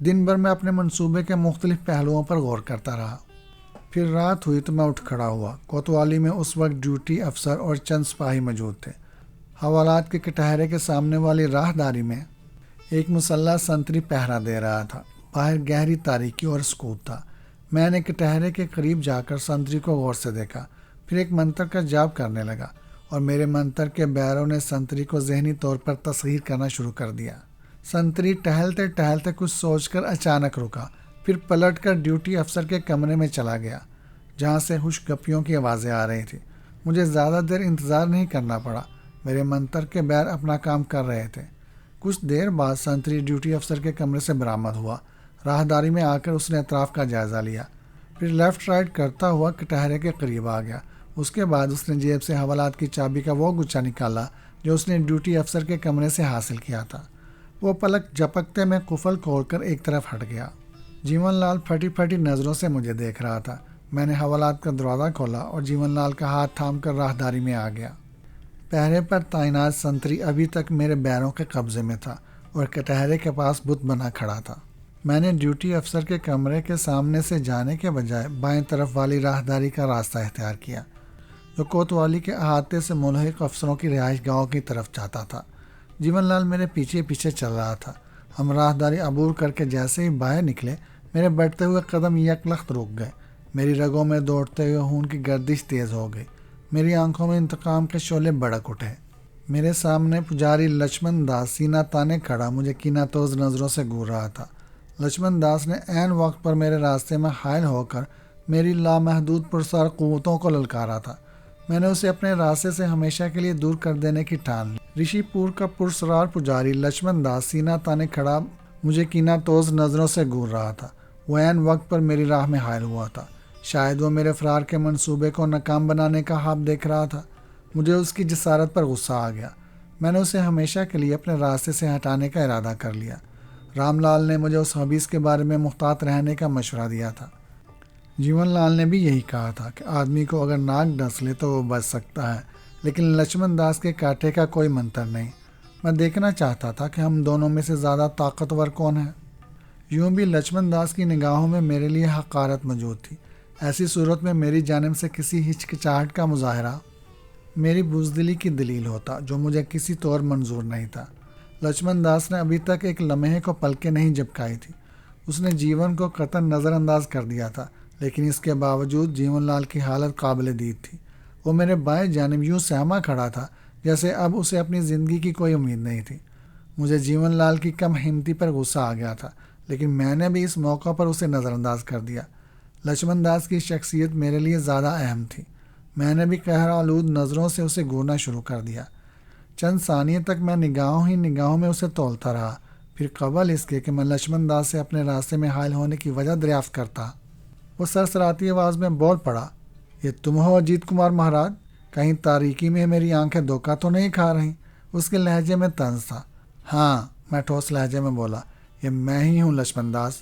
دن بھر میں اپنے منصوبے کے مختلف پہلوؤں پر غور کرتا رہا۔ پھر رات ہوئی تو میں اٹھ کھڑا ہوا۔ کوتوالی میں اس وقت ڈیوٹی افسر اور چند سپاہی موجود تھے۔ حوالات کے کٹہرے کے سامنے والی راہداری میں ایک مسلح سنتری پہرا دے رہا تھا۔ باہر گہری تاریکی اور سکوت تھا۔ میں نے کٹہرے کے قریب جا کر سنتری کو غور سے دیکھا، پھر ایک منتر کا جاپ کرنے لگا اور میرے منتر کے بیروں نے سنتری کو ذہنی طور پر تصغیر کرنا شروع کر دیا۔ سنتری ٹہلتے ٹہلتے کچھ سوچ کر اچانک رکا، پھر پلٹ کر ڈیوٹی افسر کے کمرے میں چلا گیا، جہاں سے ہوش گپیوں کی آوازیں آ رہی تھیں۔ مجھے زیادہ دیر انتظار نہیں کرنا پڑا، میرے منتر کے بیر اپنا کام کر رہے تھے۔ کچھ دیر بعد سنتری ڈیوٹی افسر کے کمرے سے برآمد ہوا۔ راہداری میں آ کر اس نے اطراف کا جائزہ لیا، پھر لیفٹ رائٹ کرتا ہوا کٹہرے کے قریب آ گیا۔ اس کے بعد اس نے جیب سے حوالات کی چابی کا وہ گچھا نکالا جو اس نے ڈیوٹی افسر کے کمرے سے حاصل کیا تھا۔ وہ پلک جھپکتے میں قفل کھول کر ایک طرف ہٹ گیا۔ جیون لال پھٹی پھٹی نظروں سے مجھے دیکھ رہا تھا۔ میں نے حوالات کا دروازہ کھولا اور جیون لال کا ہاتھ تھام کر راہداری میں آ گیا۔ پہرے پر تعینات سنتری ابھی تک میرے بیروں کے قبضے میں تھا اور کٹہرے کے پاس بت بنا کھڑا تھا۔ میں نے ڈیوٹی افسر کے کمرے کے سامنے سے جانے کے بجائے بائیں طرف والی راہداری کا راستہ اختیار کیا، جو کوتوالی کے احاطے سے ملحق افسروں کی رہائش گاہوں کی طرف جاتا تھا۔ جیون لال میرے پیچھے پیچھے چل رہا تھا۔ ہم راہداری عبور کر کے جیسے ہی باہر نکلے، میرے بڑھتے ہوئے قدم یک لخت رک گئے۔ میری رگوں میں دوڑتے ہوئے خون کی گردش تیز ہو گئی۔ میری آنکھوں میں انتقام کے شعلے بھڑک اٹھے۔ میرے سامنے پجاری لچمن داس سینہ تانے کھڑا مجھے کینہ توز نظروں سے گھور رہا تھا۔ لچمن داس نے عین وقت پر میرے راستے میں حائل ہو کر میری لامحدود پرسار قوتوں کو للکارا تھا۔ میں نے اسے اپنے راستے سے ہمیشہ کے لیے دور کر دینے کی ٹھان لی۔ رشی پور کا پرسرار پجاری لچمن داس سینہ تانے کھڑا مجھے کینہ توز نظروں سے گھور رہا تھا۔ وہ عین وقت پر میری راہ میں حائل ہوا تھا۔ شاید وہ میرے فرار کے منصوبے کو ناکام بنانے کا خواب دیکھ رہا تھا۔ مجھے اس کی جسارت پر غصہ آ گیا۔ میں نے اسے ہمیشہ کے لیے اپنے راستے سے ہٹانے کا ارادہ کر لیا۔ رام لال نے مجھے اس حبیث کے بارے میں محتاط رہنے کا مشورہ دیا تھا۔ جیون لال نے بھی یہی کہا تھا کہ آدمی کو اگر ناک ڈس لے تو وہ بچ سکتا ہے، لیکن لچمن داس کے کانٹے کا کوئی منتر نہیں۔ میں دیکھنا چاہتا تھا کہ ہم دونوں میں سے زیادہ طاقتور کون ہے۔ یوں بھی لچمن داس کی نگاہوں میں میرے لیے حقارت موجود تھی۔ ایسی صورت میں میری جانب سے کسی ہچکچاہٹ کا مظاہرہ میری بزدلی کی دلیل ہوتا جو مجھے کسی طور منظور نہیں تھا۔ لچمن داس نے ابھی تک ایک لمحے کو پلکیں نہیں جھپکائی تھی۔ اس نے جیون کو قطعاً نظر انداز کر دیا تھا، لیکن اس کے باوجود جیون لال کی حالت قابل دید تھی۔ وہ میرے بائیں جانب یوں سہما کھڑا تھا جیسے اب اسے اپنی زندگی کی کوئی امید نہیں تھی۔ مجھے جیون لال کی کم ہمتی پر غصہ آ گیا تھا، لیکن میں نے بھی اس موقع پر اسے نظر انداز کر دیا۔ لچمن داس کی شخصیت میرے لیے زیادہ اہم تھی۔ میں نے بھی قہر آلود نظروں سے اسے گھورنا شروع کر دیا۔ چند ثانیے تک میں نگاہوں میں اسے تولتا رہا، پھر قبل اس کے کہ میں لچمن داس سے اپنے راستے میں حائل ہونے کی وجہ دریافت کرتا، وہ سرسراتی آواز میں بول پڑا، یہ تم ہو اجیت کمار مہاراج؟ کہیں تاریکی میں میری آنکھیں دھوکہ تو نہیں کھا رہیں؟ اس کے لہجے میں طنز تھا۔ ہاں، میں ٹھوس لہجے میں بولا، یہ میں ہی ہوں لچمن داس۔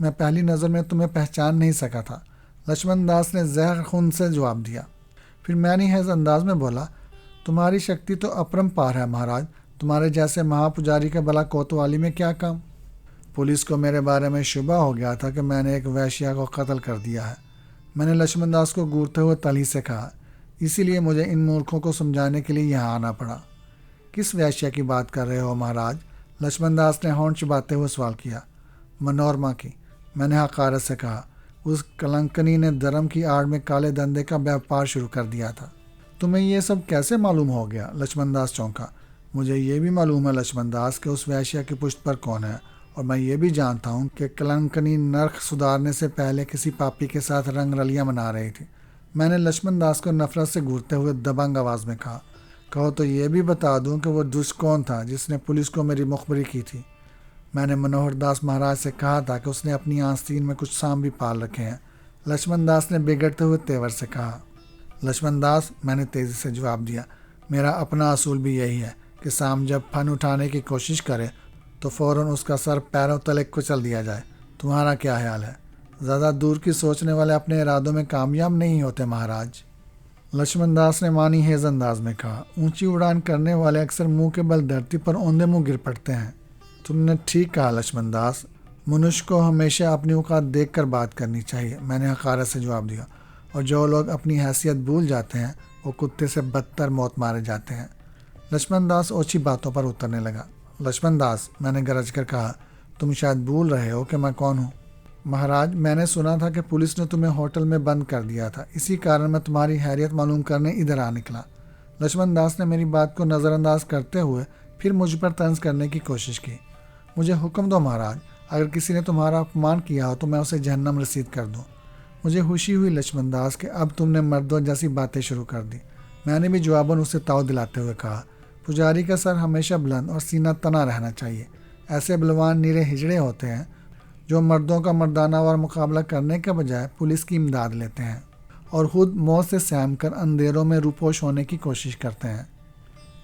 میں پہلی نظر میں تمہیں پہچان نہیں سکا تھا، لچمن داس نے زہر خون سے جواب دیا۔ پھر میں نے حیض انداز میں بولا، تمہاری شکتی تو اپرم پار ہے مہاراج، تمہارے جیسے مہا پجاری کا بلا کوتوالی میں کیا کام؟ پولیس کو میرے بارے میں شبہ ہو گیا تھا کہ میں نے ایک ویشیا کو قتل کر دیا ہے۔ میں نے لچمن داس کو گورتے ہوئے تلی سے کہا، اسی لیے مجھے ان مورکھوں کو سمجھانے کے لیے یہاں آنا پڑا۔ کس ویشیا کی بات کر رہے ہو مہاراج؟ لچمن داس نے ہونٹ چباتے ہوئے سوال کیا۔ منورما کی، میں نے حقارت سے کہا۔ اس کلنکنی نے دھرم کی آڑ میں کالے دھندے کا بیاپار شروع کر دیا تھا۔ تمہیں یہ سب کیسے معلوم ہو گیا؟ لچمن داس چونکا۔ مجھے یہ بھی معلوم ہے لچمن داس کہ اس ویشیا کی پشت پر کون ہے، اور میں یہ بھی جانتا ہوں کہ کلنکنی نرخ سدھارنے سے پہلے کسی پاپی کے ساتھ رنگ رلیاں منا رہی تھی۔ میں نے لچمن داس کو نفرت سے گھورتے ہوئے دبنگ آواز میں کہا، کہو تو یہ بھی بتا دوں کہ وہ دشت کون تھا جس نے پولیس کو میری مخبری کی تھی۔ میں نے منوہر داس مہاراج سے کہا تھا کہ اس نے اپنی آستین میں کچھ سانپ بھی پال رکھے ہیں۔ لچمن داس نے بگڑتے ہوئے تیور سے کہا۔ لچمن داس، میں نے تیزی سے جواب دیا، میرا اپنا اصول بھی یہی ہے کہ سانپ جب پھن اٹھانے کی کوشش کرے تو فوراً اس کا سر پیروں تلے کچل دیا جائے۔ تمہارا کیا خیال ہے؟ زیادہ دور کی سوچنے والے اپنے ارادوں میں کامیاب نہیں ہوتے مہاراج۔ لچمن داس نے مانی حیض انداز میں کہا، اونچی اڑان کرنے والے اکثر منہ کے بل دھرتی پر اوندے منہ گر پڑتے ہیں۔ تم نے ٹھیک کہا لچمن داس، منش کو ہمیشہ اپنی اوقات دیکھ کر بات کرنی چاہیے، میں نے حقارت سے جواب دیا، اور جو لوگ اپنی حیثیت بھول جاتے ہیں وہ کتے سے بدتر موت مارے جاتے ہیں۔ لچمن داس اوچھی باتوں پر اترنے لگا۔ لچمن داس، میں نے گرج کر کہا، تم شاید بھول رہے ہو کہ میں کون ہوں۔ مہاراج، میں نے سنا تھا کہ پولیس نے تمہیں ہوٹل میں بند کر دیا تھا، اسی کارن میں تمہاری خیریت معلوم کرنے ادھر آ نکلا۔ لچمن داس نے میری بات کو نظر انداز کرتے ہوئے پھر مجھ پر طنز کرنے کی کوشش کی۔ مجھے حکم دو مہاراج، اگر کسی نے تمہارا اپمان کیا ہو تو میں اسے جہنم رسید کر دوں۔ مجھے خوشی ہوئی لچمن داس کہ اب تم نے مردوں جیسی باتیں شروع کر دی۔ میں نے بھی جواباً اسے تاؤ دلاتے ہوئے کہا، پجاری کا سر ہمیشہ بلند اور سینہ تنا رہنا چاہیے۔ ایسے بلوان نیرے ہجڑے ہوتے ہیں جو مردوں کا مردانہ وار مقابلہ کرنے کے بجائے پولیس کی امداد لیتے ہیں اور خود موت سے سہم کر اندھیروں میں روپوش ہونے کی کوشش کرتے ہیں۔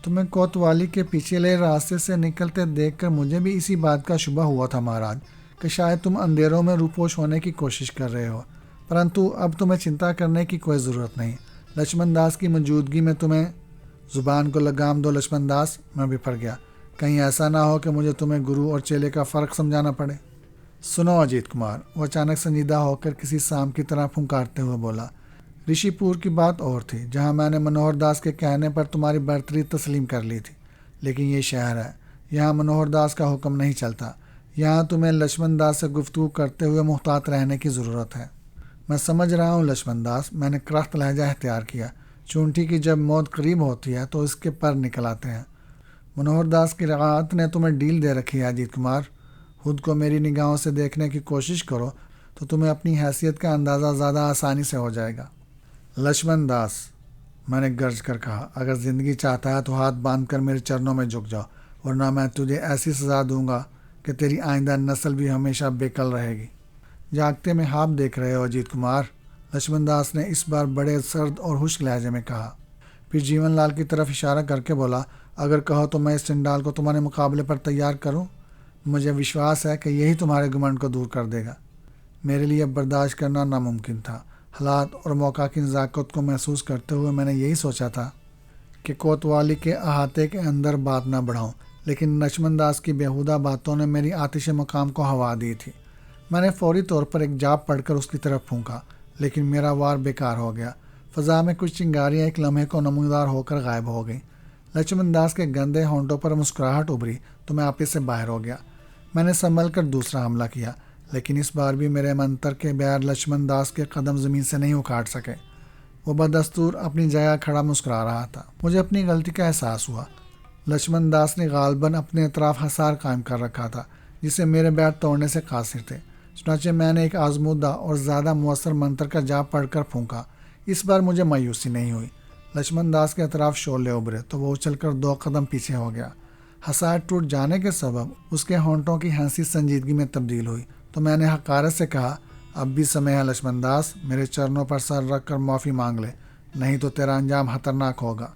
تمہیں کوتوالی کے پیچھے راستے سے نکلتے دیکھ کر مجھے بھی اسی بات کا شبہ ہوا تھا مہاراج کہ شاید تم اندھیروں میں روپوش ہونے کی کوشش کر رہے ہو، پرنتو اب تمہیں چنتا کرنے کی کوئی ضرورت نہیں۔ لچمن داس کی موجودگی میں تمہیں زبان کو لگام دو لچمن داس، میں بپھر گیا، کہیں ایسا نہ ہو کہ مجھے تمہیں گرو اور چیلے کا فرق سمجھانا پڑے۔ سنو اجیت کمار، وہ اچانک سنجیدہ ہو کر کسی سانپ کی طرح پھنکارتے ہوئے بولا، رشی پور کی بات اور تھی جہاں میں نے منوہر داس کے کہنے پر تمہاری برتری تسلیم کر لی تھی، لیکن یہ شہر ہے، یہاں منوہر داس کا حکم نہیں چلتا، یہاں تمہیں لچمن داس سے گفتگو کرتے ہوئے محتاط رہنے کی ضرورت ہے۔ میں سمجھ رہا ہوں لچمن داس، میں نے کرخت لہجہ اختیار کیا، چونٹی کی جب موت قریب ہوتی ہے تو اس کے پر نکل آتے ہیں۔ منوہر داس کی رعاعت نے تمہیں ڈیل دے رکھی ہے اجیت کمار، خود کو میری نگاہوں سے دیکھنے کی کوشش کرو تو تمہیں اپنی حیثیت کا اندازہ زیادہ آسانی سے ہو جائے گا۔ لچمن داس، میں نے گرج کر کہا، اگر زندگی چاہتا ہے تو ہاتھ باندھ کر میرے چرنوں میں جھک جاؤ، ورنہ میں تجھے ایسی سزا دوں گا کہ تیری آئندہ نسل بھی ہمیشہ بے کل رہے گی۔ جاگتے میں خواب دیکھ رہے ہو اجیت کمار، لچمن داس نے اس بار بڑے سرد اور خشک لہجے میں کہا، پھر جیون لال کی طرف اشارہ کر کے بولا، اگر کہو تو میں اس چنڈال کو تمہارے مقابلے پر تیار کروں، مجھے وشواس ہے کہ یہی تمہارے گمنڈ کو دور کر دے گا۔ میرے لیے برداشت کرنا ناممکن تھا۔ حالات اور موقع کی نزاکت کو محسوس کرتے ہوئے میں نے یہی سوچا تھا کہ کوتوالی کے احاطے کے اندر بات نہ بڑھاؤں، لیکن لچمن داس کی بیہودہ باتوں نے میری آتش مقام کو ہوا دی تھی۔ میں نے فوری طور پر ایک جاب پڑھ کر اس کی طرف پھونکا، لیکن میرا وار بیکار ہو گیا۔ فضا میں کچھ چنگاریاں ایک لمحے کو نمودار ہو کر غائب ہو گئیں۔ لچمن داس کے گندے ہونٹوں پر مسکراہٹ ابھری تو میں آپس سے باہر ہو گیا۔ میں نے سنبھل کر دوسرا حملہ کیا، لیکن اس بار بھی میرے منتر کے بغیر لچمن داس کے قدم زمین سے نہیں اکھاڑ سکے۔ وہ بدستور اپنی جگہ کھڑا مسکرا رہا تھا۔ مجھے اپنی غلطی کا احساس ہوا۔ لچمن داس نے غالباً اپنے اطراف حصار قائم کر رکھا تھا جسے میرے بیٹ توڑنے سے قاصر تھے۔ چنانچہ میں نے ایک آزمودہ اور زیادہ مؤثر منتر کا جاپ پڑھ کر پھونکا۔ اس بار مجھے مایوسی نہیں ہوئی۔ لچمن داس کے اطراف شعلے ابھرے تو وہ اچھل کر 2 قدم پیچھے ہو گیا۔ حصار ٹوٹ جانے کے سبب اس کے ہونٹوں کی ہنسی سنجیدگی میں تبدیل ہوئی تو میں نے حقارت سے کہا، اب بھی سمے ہے لچمن داس، میرے چرنوں پر سر رکھ کر معافی مانگ لے، نہیں تو تیرا انجام خطرناک ہوگا۔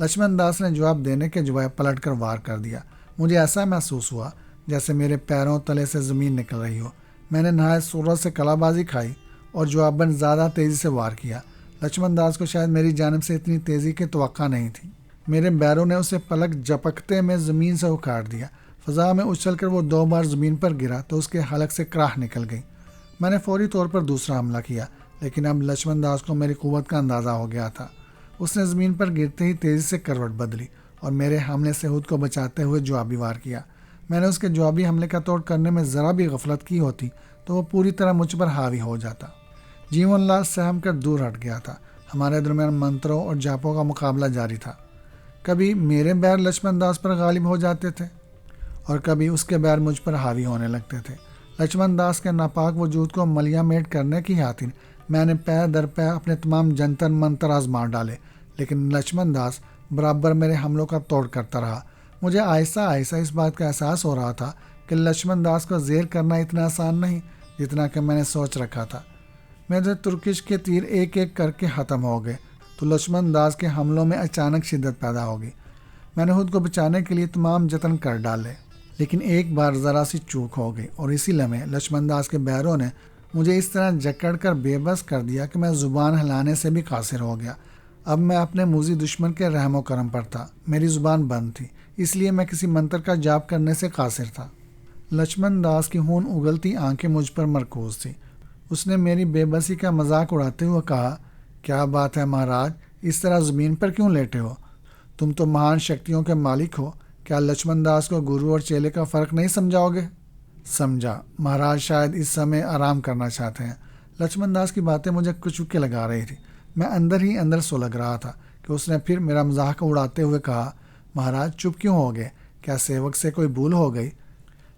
لچمن داس نے جواب دینے کے جوائے پلٹ کر وار کر دیا۔ مجھے ایسا محسوس ہوا جیسے میرے پیروں تلے سے زمین نکل رہی ہو۔ میں نے نہایت سرعت سے کلا بازی کھائی اور جواباً زیادہ تیزی سے وار کیا۔ لچمن داس کو شاید میری جانب سے اتنی تیزی کی توقع نہیں تھی۔ میرے بیروں نے اسے پلک جھپکتے میں زمین سے اکھاڑ دیا۔ فضا میں اچھل کر وہ 2 بار زمین پر گرا تو اس کے حلق سے کراہ نکل گئی۔ میں نے فوری طور پر دوسرا حملہ کیا، لیکن اب لچمن داس کو میری قوت کا اندازہ ہو گیا تھا۔ اس نے زمین پر گرتے ہی تیزی سے کروٹ بدلی اور میرے حملے سے خود کو بچاتے ہوئے جوابی وار کیا۔ میں نے اس کے جوابی حملے کا توڑ کرنے میں ذرا بھی غفلت کی ہوتی تو وہ پوری طرح مجھ پر حاوی ہو جاتا۔ جیون لال سہم کر دور ہٹ گیا تھا۔ ہمارے درمیان منتروں اور جاپوں کا مقابلہ جاری تھا۔ کبھی میرے بیر لچمن داس پر غالب ہو جاتے تھے اور کبھی اس کے بیر مجھ پر حاوی ہونے لگتے تھے۔ لچمن داس کے ناپاک وجود کو ملیا میٹ کرنے کی خاطر میں نے پے در پے اپنے تمام جنتر منتر آزما ڈالے، لیکن لچمن داس برابر میرے حملوں کا توڑ کرتا رہا۔ مجھے آہستہ آہستہ اس بات کا احساس ہو رہا تھا کہ لچمن داس کو زیر کرنا اتنا آسان نہیں جتنا کہ میں نے سوچ رکھا تھا۔ میرے ترکش کے تیر ایک ایک کر کے ختم ہو گئے تو لچمن داس کے حملوں میں اچانک شدت پیدا ہو گئی۔ میں نے خود کو بچانے کے لیے تمام جتن کر ڈالے، لیکن ایک بار ذرا سی چوک ہو گئی اور اسی لمحے لچمن داس کے بیروں نے مجھے اس طرح جکڑ کر بے بس کر دیا کہ میں زبان ہلانے سے بھی قاصر ہو گیا۔ اب میں اپنے موذی دشمن کے رحم و کرم پر تھا۔ میری زبان بند تھی، اس لیے میں کسی منتر کا جاپ کرنے سے قاصر تھا۔ لچمن داس کی خون اگلتی آنکھیں مجھ پر مرکوز تھیں۔ اس نے میری بے بسی کا مذاق اڑاتے ہوئے کہا، کیا بات ہے مہاراج، اس طرح زمین پر کیوں لیٹے ہو؟ تم تو مہان شکتیوں کے مالک ہو، کیا لچمن داس کو گرو اور چیلے کا فرق نہیں سمجھاؤ گے؟ سمجھا، مہاراج شاید اس سمے آرام کرنا چاہتے ہیں۔ لچمن داس کی باتیں مجھے کچوکے لگا رہی تھی۔ میں اندر ہی اندر سلگ رہا تھا کہ اس نے پھر میرا مذاق اڑاتے ہوئے کہا، مہاراج چپ کیوں ہو گئے؟ کیا سیوک سے کوئی بھول ہو گئی؟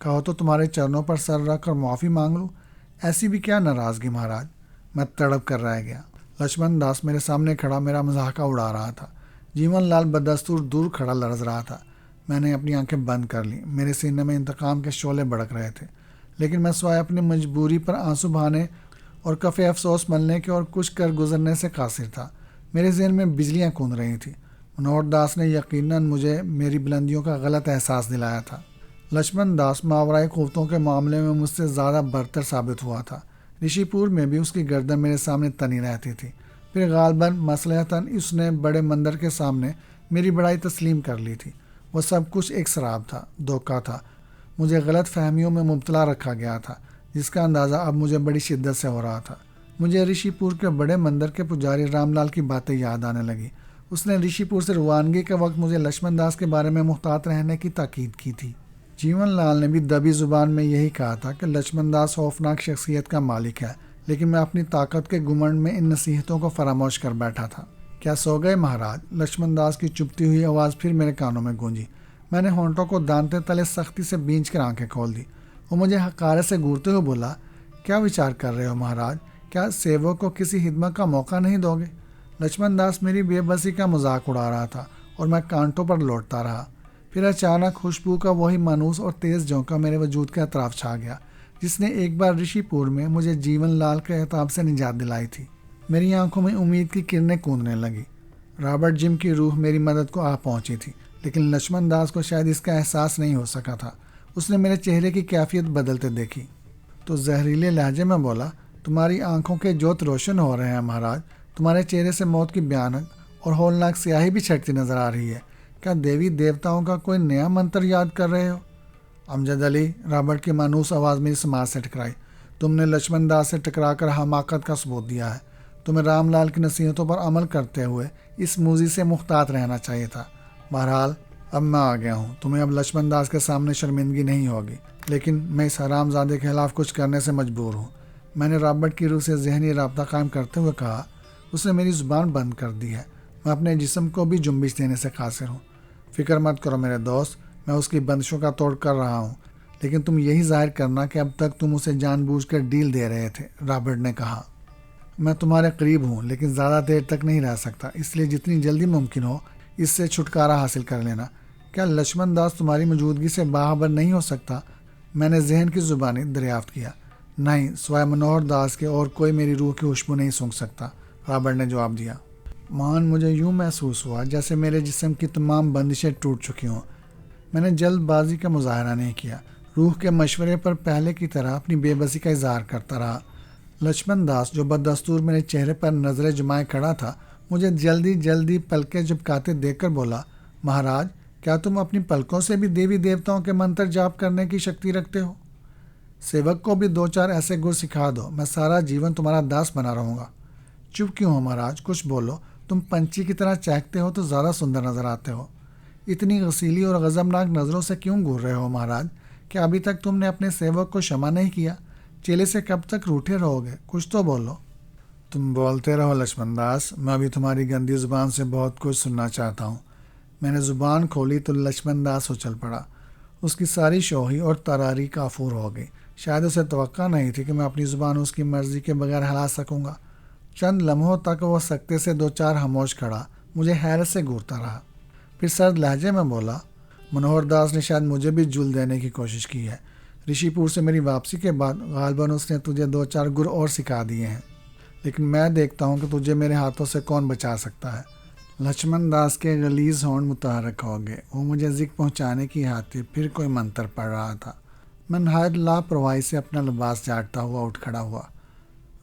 کہو تو تمہارے چرنوں پر سر رکھ کر معافی مانگ لوں۔ ایسی بھی کیا ناراضگی مہاراج؟ میں تڑپ کر رہ گیا۔ لچمن داس میرے سامنے کھڑا میرا مذاق اڑا رہا تھا۔ جیون لال بدستور دور کھڑا لرز رہا تھا۔ میں نے اپنی آنکھیں بند کر لیں۔ میرے سینے میں انتقام کے شعلے بھڑک رہے تھے، لیکن میں سوائے اپنی مجبوری پر آنسو بہانے اور کف افسوس ملنے کے اور کچھ کر گزرنے سے قاصر تھا۔ میرے ذہن میں بجلیاں کون رہی تھیں۔ منوہر داس نے یقیناً مجھے میری بلندیوں کا غلط احساس دلایا تھا۔ لچمن داس ماورائے قوتوں کے معاملے میں مجھ سے زیادہ برتر ثابت ہوا تھا۔ رشی پور میں بھی اس کی گردن میرے سامنے تنی رہتی تھی۔ پھر غالباً مصلحتاً اس نے بڑے مندر کے سامنے میری بڑائی تسلیم کر لی تھی۔ وہ سب کچھ ایک سراب تھا، دھوکہ تھا۔ مجھے غلط فہمیوں میں مبتلا رکھا گیا تھا، جس کا اندازہ اب مجھے بڑی شدت سے ہو رہا تھا۔ مجھے رشی پور کے بڑے مندر کے پجاری رام لال کی باتیں یاد آنے لگی۔ اس نے رشی پور سے روانگی کے وقت مجھے لچمن داس کے بارے میں محتاط رہنے کی تاکید کی تھی۔ جیون لال نے بھی دبی زبان میں یہی کہا تھا کہ لچمن داس خوفناک شخصیت کا مالک ہے، لیکن میں اپنی طاقت کے گمنڈ میں ان نصیحتوں کو فراموش کر بیٹھا تھا۔ کیا سو گئے مہاراج؟ لچمن داس کی چپتی ہوئی آواز پھر میرے کانوں میں گونجی۔ میں نے ہونٹوں کو دانتے تلے سختی سے بھینچ کر آنکھیں کھول دی۔ وہ مجھے حقارت سے گورتے ہوئے بولا، کیا وچار کر رہے ہو مہاراج؟ کیا سیوک کو کسی خدمت کا موقع نہیں دو گے؟ لچمن داس میری بے بسی کا مذاق اڑا رہا تھا اور میں کانٹوں پر لوٹتا رہا۔ پھر اچانک خوشبو کا وہی مانوس اور تیز جھونکا میرے وجود کے اطراف چھا گیا، جس نے ایک بار رشی پور میں مجھے جیون لال کے عتاب سے نجات دلائی تھی۔ میری آنکھوں میں امید کی کرنیں کوندنے لگی۔ رابرٹ جم کی روح میری مدد کو آ پہنچی تھی، لیکن لچمن داس کو شاید اس کا احساس نہیں ہو سکا تھا۔ اس نے میرے چہرے کی کیفیت بدلتے دیکھی تو زہریلے لہجے میں بولا، تمہاری آنکھوں کے جوت روشن ہو رہے ہیں مہاراج۔ تمہارے چہرے سے موت کی بھیانک اور ہولناک سیاہی بھی چھٹتی نظر آ رہی ہے۔ کیا دیوی دیوتاؤں کا کوئی نیا منتر یاد کر رہے ہو؟ امجد علی، رابرٹ کی مانوس آواز میری سماعت سے ٹکرائی، تم نے لچمن داس سے ٹکرا کر حماقت کا ثبوت دیا ہے۔ تمہیں رام لال کی نصیحتوں پر عمل کرتے ہوئے اس موذی سے محتاط رہنا چاہیے تھا۔ بہرحال اب میں آ گیا ہوں، تمہیں اب لچھمن داس کے سامنے شرمندگی نہیں ہوگی، لیکن میں اس حرام زادے کے خلاف کچھ کرنے سے مجبور ہوں۔ میں نے رابرٹ کی روح سے ذہنی رابطہ قائم کرتے ہوئے کہا، اس نے میری زبان بند کر دی ہے، میں اپنے جسم کو بھی جنبش دینے سے قاصر ہوں۔ فکر مت کرو میرے دوست، میں اس کی بندشوں کا توڑ کر رہا ہوں، لیکن تم یہی ظاہر کرنا کہ اب تک تم اسے جان بوجھ کر ڈیل دے رہے تھے، رابرٹ نے کہا۔ میں تمہارے قریب ہوں لیکن زیادہ دیر تک نہیں رہ سکتا، اس لیے جتنی جلدی ممکن ہو اس سے چھٹکارا حاصل کر لینا۔ کیا لچھمن داس تمہاری موجودگی سے باخبر نہیں ہو سکتا؟ میں نے ذہن کی زبانی دریافت کیا۔ نہیں، سوائے منوہر داس کے اور کوئی میری روح کی خوشبو نہیں سونگھ سکتا، رابرٹ نے جواب دیا۔ مان مجھے یوں محسوس ہوا جیسے میرے جسم کی تمام بندشیں ٹوٹ چکی ہوں۔ میں نے جلد بازی کا مظاہرہ نہیں کیا، روح کے مشورے پر پہلے کی طرح اپنی بے بسی کا اظہار کرتا رہا۔ لچھمن داس جو بددستور میرے چہرے پر نظریں جمائے کھڑا تھا، مجھے جلدی پلکیں جھپکاتے دیکھ کر بولا، مہاراج کیا تم اپنی پلکوں سے بھی دیوی دیوتاؤں کے منتر جاپ کرنے کی شکتی رکھتے ہو؟ سیوک کو بھی 2-4 ایسے گر سکھا دو، میں سارا جیون تمہارا داس بنا رہوں گا۔ چپ کیوں ہو مہاراج، کچھ بولو، تم پنچھی کی طرح چہکتے ہو تو زیادہ سندر نظر آتے ہو۔ اتنی غسیلی اور غضبناک نظروں سے کیوں گھور رہے ہو مہاراج؟ کیا ابھی تک تم نے اپنے سیوک کو شمع نہیں کیا؟ چیلے سے کب تک روٹھے رہو گے؟ کچھ تو بولو۔ تم بولتے رہو لچھمن داس، میں ابھی تمہاری گندی زبان سے بہت کچھ سننا چاہتا ہوں۔ میں نے زبان کھولی تو لچھمن داس اچھل پڑا، اس کی ساری شوخی اور تراری کافور ہو گئی۔ شاید اسے توقع نہیں تھی کہ میں اپنی زبان اس کی مرضی کے بغیر ہلا سکوں گا۔ چند لمحوں تک وہ سکتے سے 2-4 خاموش کھڑا مجھے حیرت سے گھورتا رہا، پھر سرد لہجے میں بولا، منوہر داس نے شاید مجھے بھی جل دینے کی کوشش کی ہے۔ رشی پور سے میری واپسی کے بعد غالباً اس نے تجھے 2-4 گر اور سکھا دیے ہیں، لیکن میں دیکھتا ہوں کہ تجھے میرے ہاتھوں سے کون بچا سکتا ہے۔ لچھمن داس کے غلیظ ہونٹ متحرک ہو گئے، وہ مجھے ذکر پہنچانے کی خاطر پھر کوئی منتر پڑھ رہا تھا۔ میں نہایت لاپرواہی سے اپنا لباس جاٹتا ہوا اٹھ کھڑا ہوا۔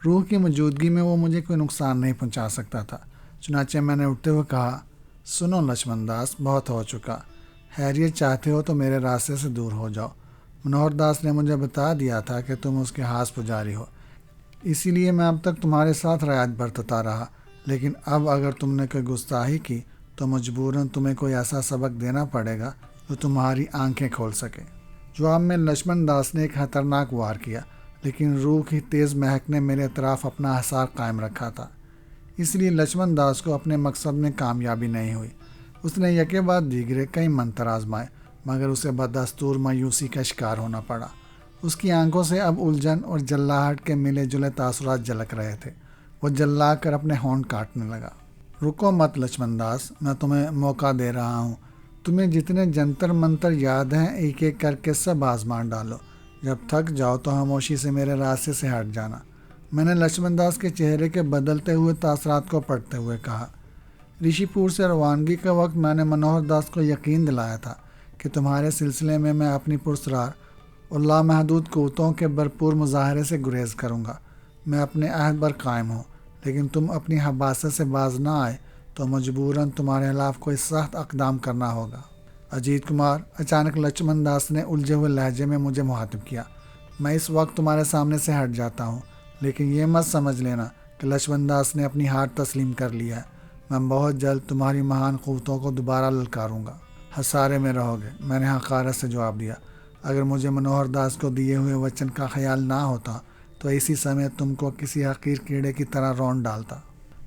روح کی موجودگی میں وہ مجھے کوئی نقصان نہیں پہنچا سکتا تھا، چنانچہ میں نے اٹھتے ہوئے کہا، سنو لچھمن داس، بہت ہو چکا، خیریت چاہتے ہو تو میرے راستے سے دور ہو جاؤ۔ منوہر داس نے مجھے بتا دیا تھا کہ تم اس کے خاص پجاری ہو، اسی لیے میں اب تک تمہارے ساتھ رعایت برتتا رہا، لیکن اب اگر تم نے کوئی گستاخی کی تو مجبوراً تمہیں کوئی ایسا سبق دینا پڑے گا جو تمہاری آنکھیں کھول سکے۔ جواب میں لچھمن داس نے ایک خطرناک وار کیا، لیکن روح کی تیز مہک نے میرے اطراف اپنا حصار قائم رکھا تھا، اس لیے لچھمن داس کو اپنے مقصد میں کامیابی نہیں ہوئی۔ اس نے یکے بعد دیگرے کئی منتر آزمائے، مگر اسے بدستور مایوسی کا شکار ہونا پڑا۔ اس کی آنکھوں سے اب الجھن اور جلاہٹ کے ملے جلے تاثرات جھلک رہے تھے۔ وہ جلا کر اپنے ہونٹ کاٹنے لگا۔ رکو مت لچھمن داس، میں تمہیں موقع دے رہا ہوں، تمہیں جتنے جنتر منتر یاد ہیں ایک ایک کر کے سب آزمان ڈالو، جب تھک جاؤ تو خاموشی سے میرے راستے سے ہٹ جانا۔ میں نے لچھمن داس کے چہرے کے بدلتے ہوئے تاثرات کو پڑھتے ہوئے کہا، رشی پور سے روانگی کے وقت میں نے منوہر داس کو یقین دلایا تھا کہ تمہارے سلسلے میں اپنی پرسرار اور لامحدود قوتوں کے بھرپور مظاہرے سے گریز کروں گا۔ میں اپنے عہد پر قائم ہوں، لیکن تم اپنی حباست سے باز نہ آئے تو مجبوراً تمہارے خلاف کوئی سخت اقدام کرنا ہوگا۔ اجیت کمار، اچانک لچھمن داس نے الجھے ہوئے لہجے میں مجھے مخاطب کیا، میں اس وقت تمہارے سامنے سے ہٹ جاتا ہوں، لیکن یہ مت سمجھ لینا کہ لچھمن داس نے اپنی ہار تسلیم کر لیا ہے۔ میں بہت جلد تمہاری مہان قوتوں کو دوبارہ للکاروں گا، خسارے میں رہو گے، میں نے حقارت سے جواب دیا۔ اگر مجھے منوہر داس کو دیے ہوئے وچن کا خیال نہ ہوتا تو اسی سمے تم کو کسی حقیر کیڑے کی طرح رون ڈالتا۔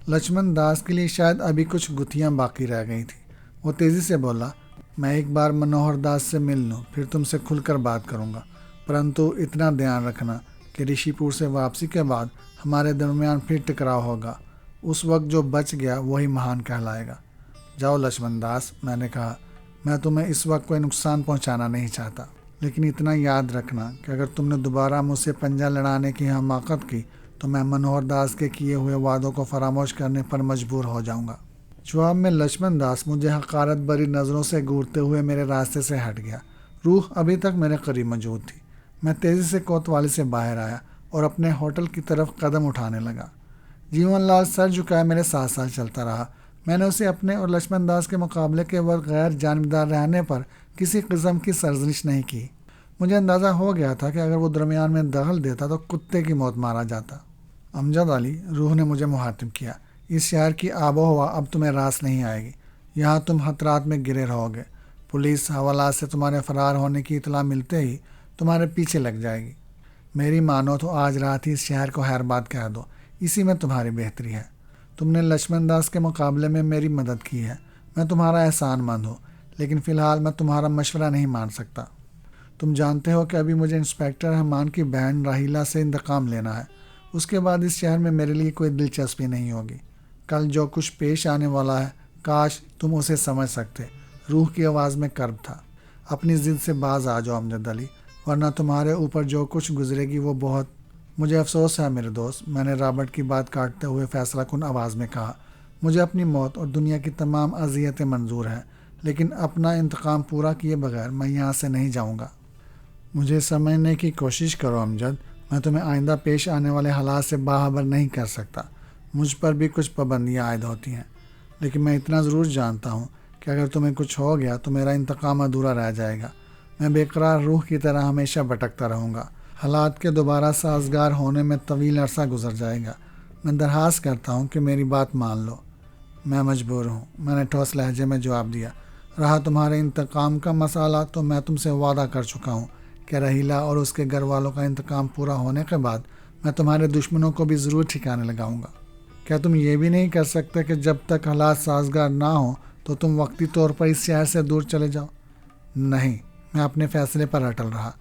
لچھمن داس کے لیے شاید ابھی کچھ گتھیاں باقی رہ گئی تھیں۔ وہ تیزی سے بولا، میں ایک بار منوہر داس سے مل لوں پھر تم سے کھل کر بات کروں گا، پرنتو اتنا دھیان رکھنا کہ رشی پور سے واپسی کے بعد ہمارے درمیان پھر ٹکراؤ ہوگا، اس وقت جو بچ گیا وہی مہان کہلائے گا۔ جاؤ لچھمن داس، میں نے کہا، میں تمہیں اس وقت کوئی نقصان پہنچانا نہیں چاہتا، لیکن اتنا یاد رکھنا کہ اگر تم نے دوبارہ مجھ سے پنجہ لڑانے کی حماقت کی تو میں منوہر داس کے کیے ہوئے وعدوں کو فراموش کرنے پر مجبور ہو جاؤں گا۔ جواب میں لچھمن داس مجھے حقارت بری نظروں سے گھورتے ہوئے میرے راستے سے ہٹ گیا۔ روح ابھی تک میرے قریب موجود تھی۔ میں تیزی سے کوتوالی سے باہر آیا اور اپنے ہوٹل کی طرف قدم اٹھانے لگا۔ جیون لال سر جھکائے میرے ساتھ ساتھ چلتا رہا۔ میں نے اسے اپنے اور لچھمن داس کے مقابلے کے وقت غیر جانبدار رہنے پر کسی قسم کی سرزنش نہیں کی۔ مجھے اندازہ ہو گیا تھا کہ اگر وہ درمیان میں دخل دیتا تو کتے کی موت مارا جاتا۔ امجد علی، روح نے مجھے مخاطب کیا، اس شہر کی آب و ہوا اب تمہیں راس نہیں آئے گی، یہاں تم خطرات میں گرے رہو گے، پولیس حوالات سے تمہارے فرار ہونے کی اطلاع ملتے ہی تمہارے پیچھے لگ جائے گی۔ میری مانو تو آج رات ہی اس شہر کو خیرباد کہہ دو، اسی میں تمہاری بہتری ہے۔ تم نے لکشمن داس کے مقابلے میں میری مدد کی ہے، میں تمہارا احسان مند ہوں، لیکن فی الحال میں تمہارا مشورہ نہیں مان سکتا۔ تم جانتے ہو کہ ابھی مجھے انسپیکٹر رحمان کی بہن راہیلہ سے انتقام لینا ہے، اس کے بعد اس شہر میں میرے لیے کوئی دلچسپی نہیں ہوگی۔ کل جو کچھ پیش آنے والا ہے، کاش تم اسے سمجھ سکتے۔ روح کی آواز میں کرب تھا۔ اپنی ضد سے باز آ جاؤ امجد علی، ورنہ تمہارے اوپر جو کچھ گزرے گی وہ بہت۔ مجھے افسوس ہے میرے دوست، میں نے رابرٹ کی بات کاٹتے ہوئے فیصلہ کن آواز میں کہا، مجھے اپنی موت اور دنیا کی تمام اذیتیں منظور ہیں، لیکن اپنا انتقام پورا کیے بغیر میں یہاں سے نہیں جاؤں گا۔ مجھے سمجھنے کی کوشش کرو امجد، میں تمہیں آئندہ پیش آنے والے حالات سے باخبر نہیں کر سکتا، مجھ پر بھی کچھ پابندیاں عائد ہوتی ہیں، لیکن میں اتنا ضرور جانتا ہوں کہ اگر تمہیں کچھ ہو گیا تو میرا انتقام ادھورا رہ جائے گا۔ میں بے قرار روح کی طرح ہمیشہ بھٹکتا رہوں گا، حالات کے دوبارہ سازگار ہونے میں طویل عرصہ گزر جائے گا۔ میں درخواست کرتا ہوں کہ میری بات مان لو۔ میں مجبور ہوں، میں نے ٹھوس لہجے میں جواب دیا۔ رہا تمہارے انتقام کا مسئلہ تو میں تم سے وعدہ کر چکا ہوں کہ راہیلہ اور اس کے گھر والوں کا انتقام پورا ہونے کے بعد میں تمہارے دشمنوں کو بھی ضرور ٹھکانے لگاؤں گا۔ کیا تم یہ بھی نہیں کر سکتے کہ جب تک حالات سازگار نہ ہوں تو تم وقتی طور پر اس شہر سے دور چلے جاؤ؟ نہیں، میں اپنے فیصلے پر اٹل رہا۔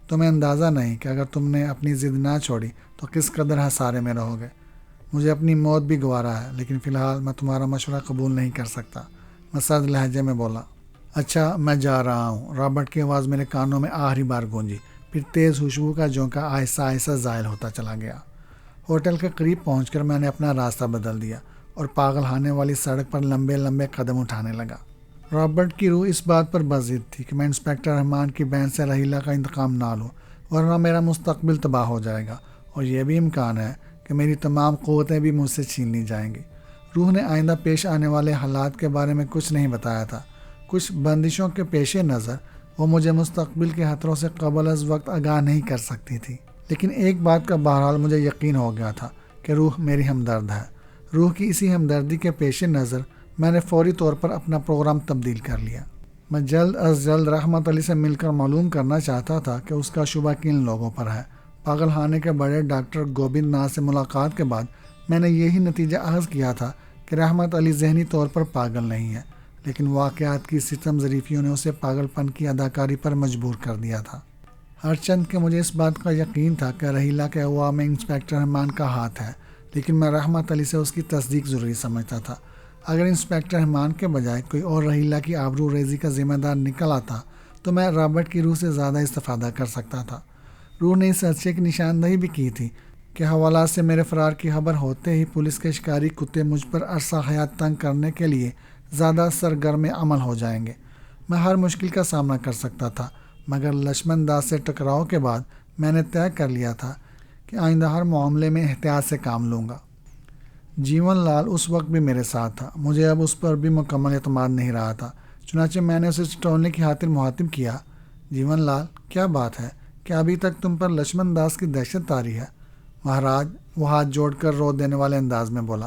تمہیں اندازہ نہیں کہ اگر تم نے اپنی ضد نہ چھوڑی تو کس قدر خسارے میں رہو گے۔ مجھے اپنی موت بھی گوارا ہے، لیکن فی الحال میں تمہارا مشورہ قبول نہیں کر سکتا، میں سرد لہجے میں بولا۔ اچھا، میں جا رہا ہوں۔ رابرٹ کی آواز میرے کانوں میں آخری بار گونجی، پھر تیز خوشبو کا جھونکا آہستہ آہستہ زائل ہوتا چلا گیا۔ ہوٹل کے قریب پہنچ کر میں نے اپنا راستہ بدل دیا اور پاگل خانے والی سڑک پر لمبے لمبے قدم اٹھانے لگا۔ رابرٹ کی روح اس بات پر بضد تھی کہ میں انسپیکٹر رحمان کی بہن سے راہیلہ کا انتقام نہ لوں، ورنہ میرا مستقبل تباہ ہو جائے گا، اور یہ بھی امکان ہے کہ میری تمام قوتیں بھی مجھ سے چھین لی جائیں گی۔ روح نے آئندہ پیش آنے والے حالات کے بارے میں کچھ نہیں بتایا تھا۔ کچھ بندشوں کے پیش نظر وہ مجھے مستقبل کے خطروں سے قبل از وقت آگاہ نہیں کر سکتی تھی، لیکن ایک بات کا بہرحال مجھے یقین ہو گیا تھا کہ روح میری ہمدرد ہے۔ روح کی اسی ہمدردی کے پیش نظر میں نے فوری طور پر اپنا پروگرام تبدیل کر لیا۔ میں جلد از جلد رحمت علی سے مل کر معلوم کرنا چاہتا تھا کہ اس کا شبہ کن لوگوں پر ہے۔ پاگل خانے کے بڑے ڈاکٹر گوبند ناتھ سے ملاقات کے بعد میں نے یہی نتیجہ اخذ کیا تھا کہ رحمت علی ذہنی طور پر پاگل نہیں ہے، لیکن واقعات کی ستم ظریفیوں نے اسے پاگل پن کی اداکاری پر مجبور کر دیا تھا۔ ہرچند کہ مجھے اس بات کا یقین تھا کہ راہیلہ کے اغوا میں انسپیکٹر رحمان کا ہاتھ ہے، لیکن میں رحمت علی سے اس کی تصدیق ضروری سمجھتا تھا۔ اگر انسپیکٹر رحمان کے بجائے کوئی اور راہیلہ کی آبرو ریزی کا ذمہ دار نکل آتا تو میں رابرٹ کی روح سے زیادہ استفادہ کر سکتا تھا۔ روح نے اس حادثے کی نشاندہی بھی کی تھی کہ حوالات سے میرے فرار کی خبر ہوتے ہی پولیس کے شکاری کتے مجھ پر عرصہ حیات تنگ کرنے کے لیے زیادہ سرگرم عمل ہو جائیں گے۔ میں ہر مشکل کا سامنا کر سکتا تھا، مگر لکشمن داس سے ٹکراؤ کے بعد میں نے طے کر لیا تھا کہ آئندہ ہر معاملے میں احتیاط سے کام لوں گا۔ جیون لال اس وقت بھی میرے ساتھ تھا، مجھے اب اس پر بھی مکمل اعتماد نہیں رہا تھا، چنانچہ میں نے اسے چٹولنے کی خاطر مخاطب کیا، جیون لال، کیا بات ہے؟ کیا ابھی تک تم پر لکشمن داس کی دہشت طاری ہے؟ مہاراج، وہ ہاتھ جوڑ کر رو دینے والے انداز میں بولا،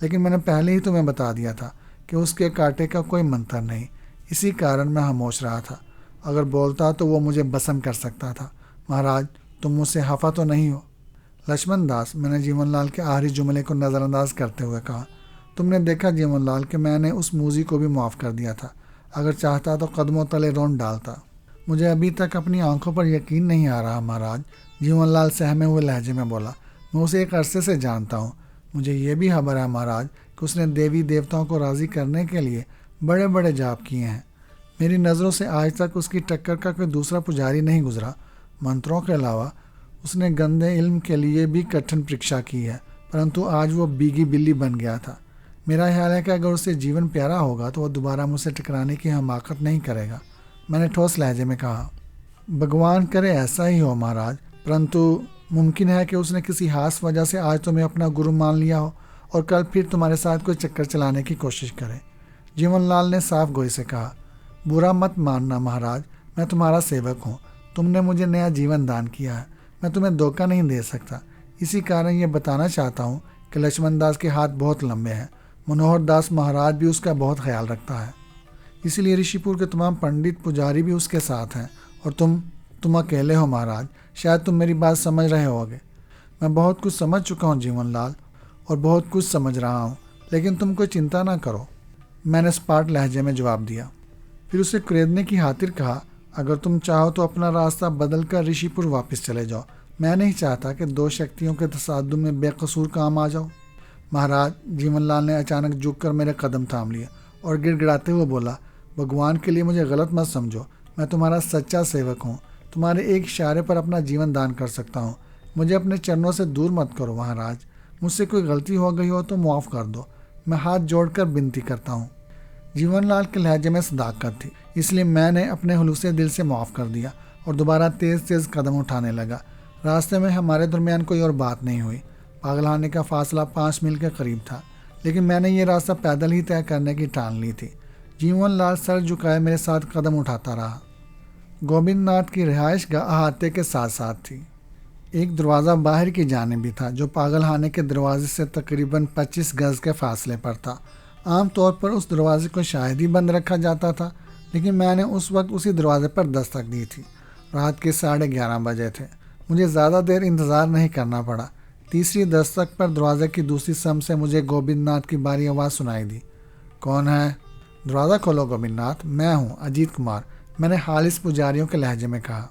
لیکن میں نے پہلے ہی تمہیں بتا دیا تھا کہ اس کے کانٹے کا کوئی منتر نہیں، اسی کارن میں خاموش رہا تھا۔ اگر بولتا تو وہ مجھے بسم کر سکتا تھا۔ مہاراج، تم مجھ سے خفا تو نہیں ہو؟ لکشمن داس، میں نے جیون لال کے آخری جملے کو نظر انداز کرتے ہوئے کہا، تم نے دیکھا جیون لال کہ میں نے اس موذی کو بھی معاف کر دیا تھا، اگر چاہتا تو قدموں تلے رون ڈالتا۔ مجھے ابھی تک اپنی آنکھوں پر یقین نہیں آ رہا مہاراج، جیون لال سہمے ہوئے لہجے میں بولا، میں اسے ایک عرصے سے جانتا ہوں، مجھے یہ بھی خبر ہے مہاراج کہ اس نے دیوی دیوتاؤں کو راضی کرنے کے لیے بڑے بڑے جاپ کیے ہیں۔ میری نظروں سے آج تک اس کی ٹکر کا کوئی دوسرا پجاری نہیں گزرا۔ منتروں کے علاوہ اس نے گندے علم کے لیے بھی کٹھن پریکشا کی ہے، پرنتو آج وہ بیگی بلی بن گیا تھا۔ میرا خیال ہے کہ اگر اسے جیون پیارا ہوگا تو وہ دوبارہ مجھ سے ٹکرانے کی حماقت نہیں کرے گا۔ میں نے ٹھوس لہجے میں کہا، بھگوان کرے ایسا ہی ہو مہاراج، پرنتو ممکن ہے کہ اس نے کسی خاص وجہ سے آج تمہیں اپنا گرو مان لیا ہو اور کل پھر تمہارے ساتھ کوئی چکر چلانے کی کوشش کرے۔ جیون لال نے صاف گوئی سے کہا، برا مت ماننا مہاراج، میں تمہارا سیوک ہوں، تم نے مجھے نیا جیون دان کیا ہے، میں تمہیں دھوکہ نہیں دے سکتا، اسی کارن یہ بتانا چاہتا ہوں کہ لکشمن داس کے ہاتھ بہت لمبے ہیں، منوہر داس مہاراج بھی اس کا بہت خیال رکھتا ہے، اسی لیے رشی پور کے تمام پنڈت پجاری بھی اس کے ساتھ ہیں، اور تم اکیلے ہو مہاراج۔ شاید تم میری بات سمجھ رہے ہوگے۔ میں بہت کچھ سمجھ چکا ہوں جیون لال، اور بہت کچھ سمجھ رہا ہوں، لیکن تم کوئی چنتا نہ کرو، میں نے اسپاٹ لہجے میں جواب دیا۔ پھر اسے قریدنے کی خاطر کہا، اگر تم چاہو تو اپنا راستہ بدل کر رشی پور واپس چلے جاؤ، میں نہیں چاہتا کہ دو شکتیوں کے تصادم میں بے قصور کام آ جاؤ۔ مہاراج، جیون لال نے اچانک جھک کر میرے قدم تھام لیے اور گڑ گڑاتے ہوئے بولا، بھگوان کے لیے مجھے غلط مت سمجھو، میں تمہارا سچا سیوک ہوں، تمہارے ایک اشارے پر اپنا جیون دان کر سکتا ہوں، مجھے اپنے چرنوں سے دور مت کرو مہاراج، مجھ سے کوئی غلطی ہو گئی ہو تو معاف کر دو، میں ہاتھ جوڑ کر بنتی کرتا ہوں۔ جیون لال کے لہجے میں صداقت تھی، اس لیے میں نے اپنے خلوص دل سے معاف کر دیا اور دوبارہ تیز تیز قدم اٹھانے لگا۔ راستے میں ہمارے درمیان کوئی اور بات نہیں ہوئی۔ پاگلخانے کا فاصلہ 5 میل کے قریب تھا، لیکن میں نے یہ راستہ پیدل ہی طے کرنے کی ٹھان لی تھی۔ جیون لال سر جھکائے میرے ساتھ قدم اٹھاتا رہا۔ گوبند ناتھ کی رہائش گاہ احاطے کے ساتھ ساتھ تھی۔ ایک دروازہ باہر کی جانب بھی تھا جو پاگلخانے کے دروازے سے تقریباً 25 گز کے فاصلے پر تھا۔ عام طور پر اس دروازے کو شاید ہی بند رکھا جاتا تھا، لیکن میں نے اس وقت اسی دروازے پر دستک دی تھی۔ رات کے 11:30 بجے تھے۔ مجھے زیادہ دیر انتظار نہیں کرنا پڑا۔ تیسری دستک پر دروازے کی دوسری سمت سے مجھے گوبند ناتھ کی بھاری آواز سنائی دی۔ کون ہے؟ دروازہ کھولو گوبند ناتھ، میں ہوں اجیت کمار، میں نے خالص پجاریوں کے لہجے میں کہا۔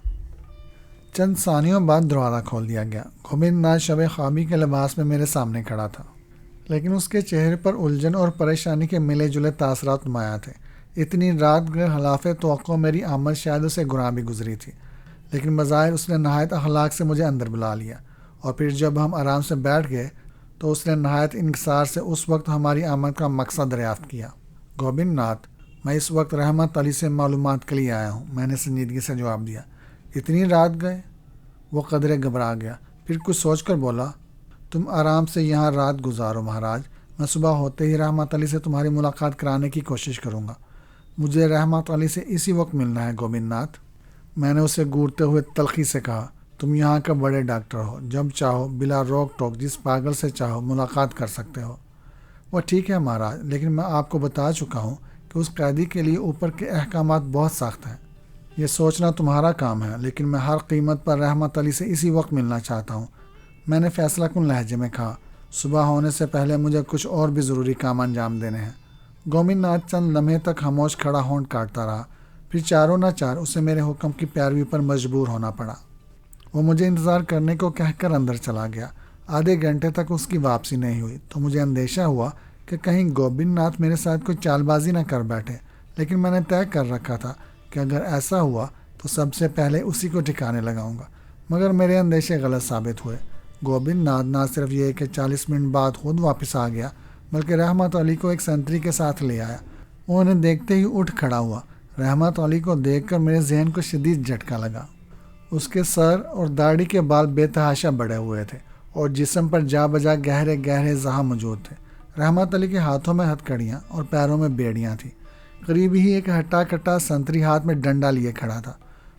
چند ثانیوں بعد دروازہ کھول دیا گیا۔ گوبند ناتھ شب خوابی کے لباس میں میرے سامنے کھڑا تھا، لیکن اس کے چہرے پر الجھن اور پریشانی کے ملے جلے تاثرات نمایاں تھے۔ اتنی رات گئے خلاف توقع میری آمد شاید اسے گناہ بھی گزری تھی، لیکن بظاہر اس نے نہایت اخلاق سے مجھے اندر بلا لیا، اور پھر جب ہم آرام سے بیٹھ گئے تو اس نے نہایت انکسار سے اس وقت ہماری آمد کا مقصد دریافت کیا۔ گوبند ناتھ، میں اس وقت رحمت علی سے معلومات کے لیے آیا ہوں، میں نے سنجیدگی سے جواب دیا۔ اتنی رات گئے؟ وہ قدرے گھبرا گیا، پھر کچھ سوچ کر بولا، تم آرام سے یہاں رات گزارو مہاراج، میں صبح ہوتے ہی رحمت علی سے تمہاری ملاقات کرانے کی کوشش کروں گا۔ مجھے رحمت علی سے اسی وقت ملنا ہے گوبند ناتھ، میں نے اسے گورتے ہوئے تلخی سے کہا۔ تم یہاں کا بڑے ڈاکٹر ہو، جب چاہو بلا روک ٹوک جس پاگل سے چاہو ملاقات کر سکتے ہو۔ وہ ٹھیک ہے مہاراج، لیکن میں آپ کو بتا چکا ہوں کہ اس قیدی کے لیے اوپر کے احکامات بہت سخت ہیں۔ یہ سوچنا تمہارا کام ہے، لیکن میں ہر قیمت پر رحمت علی سے اسی وقت ملنا چاہتا ہوں، میں نے فیصلہ کن لہجے میں کہا۔ صبح ہونے سے پہلے مجھے کچھ اور بھی ضروری کام انجام دینے ہیں۔ گوبند ناتھ چند لمحے تک خاموش کھڑا ہونٹ کاٹتا رہا، پھر چاروں نہ چار اسے میرے حکم کی پیروی پر مجبور ہونا پڑا۔ وہ مجھے انتظار کرنے کو کہہ کر اندر چلا گیا۔ آدھے گھنٹے تک اس کی واپسی نہیں ہوئی تو مجھے اندیشہ ہوا کہ کہیں گوبند ناتھ میرے ساتھ کوئی چال بازی نہ کر بیٹھے، لیکن میں نے طے کر رکھا تھا کہ اگر ایسا ہوا تو سب سے پہلے اسی کو ٹھکانے لگاؤں گا، مگر میرے اندیشے غلط ثابت ہوئے۔ گوبند ناتھ نہ صرف یہ کہ 40 منٹ بعد خود واپس آ گیا، بلکہ رحمت علی کو ایک سنتری کے ساتھ لے آیا۔ وہ انہیں دیکھتے ہی اٹھ کھڑا ہوا۔ رحمت علی کو دیکھ کر میرے ذہن کو شدید جھٹکا لگا۔ اس کے سر اور داڑھی کے بال بے تحاشا بڑھے ہوئے تھے اور جسم پر جا بجا گہرے گہرے زخم موجود تھے۔ رحمت علی کے ہاتھوں میں ہتھکڑیاں اور پیروں میں بیڑیاں تھیں۔ قریب ہی ایک ہٹا کٹا سنتری ہاتھ میں ڈنڈا لیے کھڑا تھا۔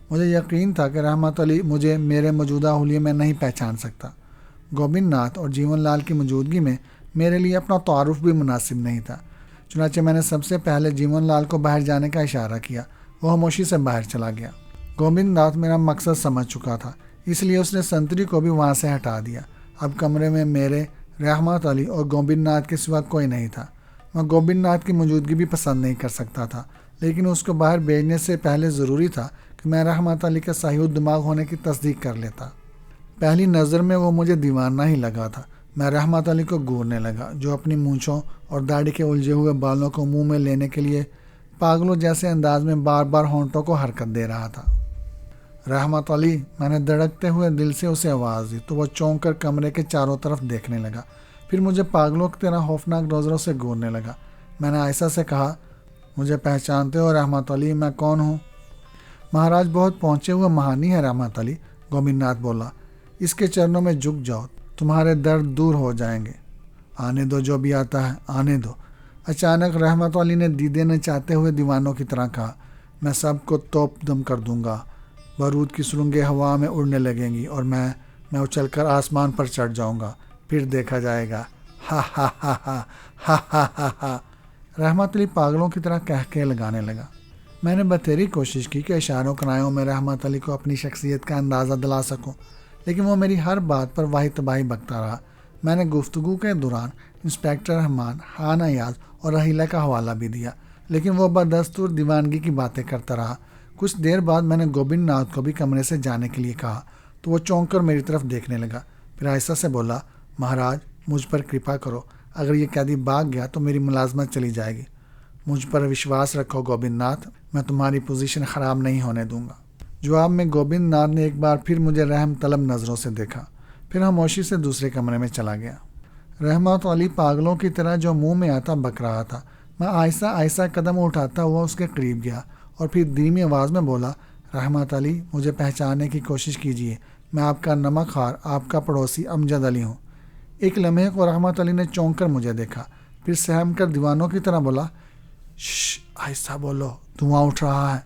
مجھے یقین تھا کہ رحمت علی مجھے میرے موجودہ حلیے میں نہیں پہچان سکتا۔ گوبند ناتھ اور جیون لال کی موجودگی میں میرے لیے اپنا تعارف بھی مناسب نہیں تھا، چنانچہ میں نے سب سے پہلے جیون لال کو باہر جانے کا اشارہ کیا۔ وہ خاموشی سے باہر چلا گیا۔ گوبند ناتھ میرا مقصد سمجھ چکا تھا، اس لیے اس نے سنتری کو بھی وہاں سے ہٹا دیا۔ اب کمرے میں میرے، رحمت علی اور گوبند ناتھ کے سوا کوئی نہیں تھا۔ میں گوبند ناتھ کی موجودگی بھی پسند نہیں کر سکتا تھا، لیکن اس کو باہر بھیجنے سے پہلے ضروری تھا کہ میں رحمت علی کا صحیح دماغ ہونے کی تصدیق کر لیتا۔ پہلی نظر میں وہ مجھے دیوانہ ہی لگا تھا۔ میں رحمت علی کو گورنے لگا، جو اپنی مونچھوں اور داڑھی کے الجھے ہوئے بالوں کو منہ میں لینے کے لیے پاگلوں جیسے انداز میں بار بار ہونٹوں کو حرکت دے رہا تھا۔ رحمت علی، میں نے دھڑکتے ہوئے دل سے اسے آواز دی تو وہ چونک کر کمرے کے چاروں طرف دیکھنے لگا، پھر مجھے پاگلوں کی طرح خوفناک نظروں سے گورنے لگا۔ میں نے آہستہ سے کہا، مجھے پہچانتے ہو رحمت علی، میں کون ہوں؟ مہاراج بہت پہنچے ہوئے مہانی ہے رحمت علی، گوبند ناتھ بولا۔ اس کے چرنوں میں جھک جاؤ، تمہارے درد دور ہو جائیں گے۔ آنے دو جو بھی آتا ہے، آنے دو۔ اچانک رحمت علی نے دیدے نہ چاہتے ہوئے دیوانوں کی طرح کہا، میں سب کو توپ دم کر دوں گا، بارود کی سرنگیں ہوا میں اڑنے لگیں گی اور میں میں اچھل کر آسمان پر چڑھ جاؤں گا، پھر دیکھا جائے گا۔ ہا ہا ہا ہا ہا ہا ہا ہا۔ رحمت علی پاگلوں کی طرح کہکے لگانے لگا۔ میں نے بتھیری کوشش کی کہ اشاروں کنایوں میں رحمت علی کو اپنی شخصیت کا اندازہ دلا سکوں، لیکن وہ میری ہر بات پر واہی تباہی بکتا رہا۔ میں نے گفتگو کے دوران انسپکٹر رحمان، خان ایاز اور رحیلہ کا حوالہ بھی دیا، لیکن وہ بدستور دیوانگی کی باتیں کرتا رہا۔ کچھ دیر بعد میں نے گوبند ناتھ کو بھی کمرے سے جانے کے لیے کہا تو وہ چونک کر میری طرف دیکھنے لگا، پھر آہستہ سے بولا، مہاراج مجھ پر کرپا کرو، اگر یہ قیدی بھاگ گیا تو میری ملازمت چلی جائے گی۔ مجھ پر وشواس رکھو گوبند ناتھ، میں تمہاری پوزیشن خراب نہیں ہونے دوں گا۔ جواب میں گوبند ناتھ نے ایک بار پھر مجھے رحم طلب نظروں سے دیکھا، پھر خاموشی سے دوسرے کمرے میں چلا گیا۔ رحمت علی پاگلوں کی طرح جو منہ میں آتا بک رہا تھا۔ میں آہستہ آہستہ قدم اٹھاتا ہوا اس کے قریب گیا اور پھر دھیمی آواز میں بولا، رحمت علی مجھے پہچاننے کی کوشش کیجیے، میں آپ کا نمک خوار، آپ کا پڑوسی امجد علی ہوں۔ ایک لمحے کو رحمت علی نے چونک کر مجھے دیکھا، پھر سہم کر دیوانوں کی طرح بولا، شش آہستہ بولو، دھواں اٹھ رہا ہے،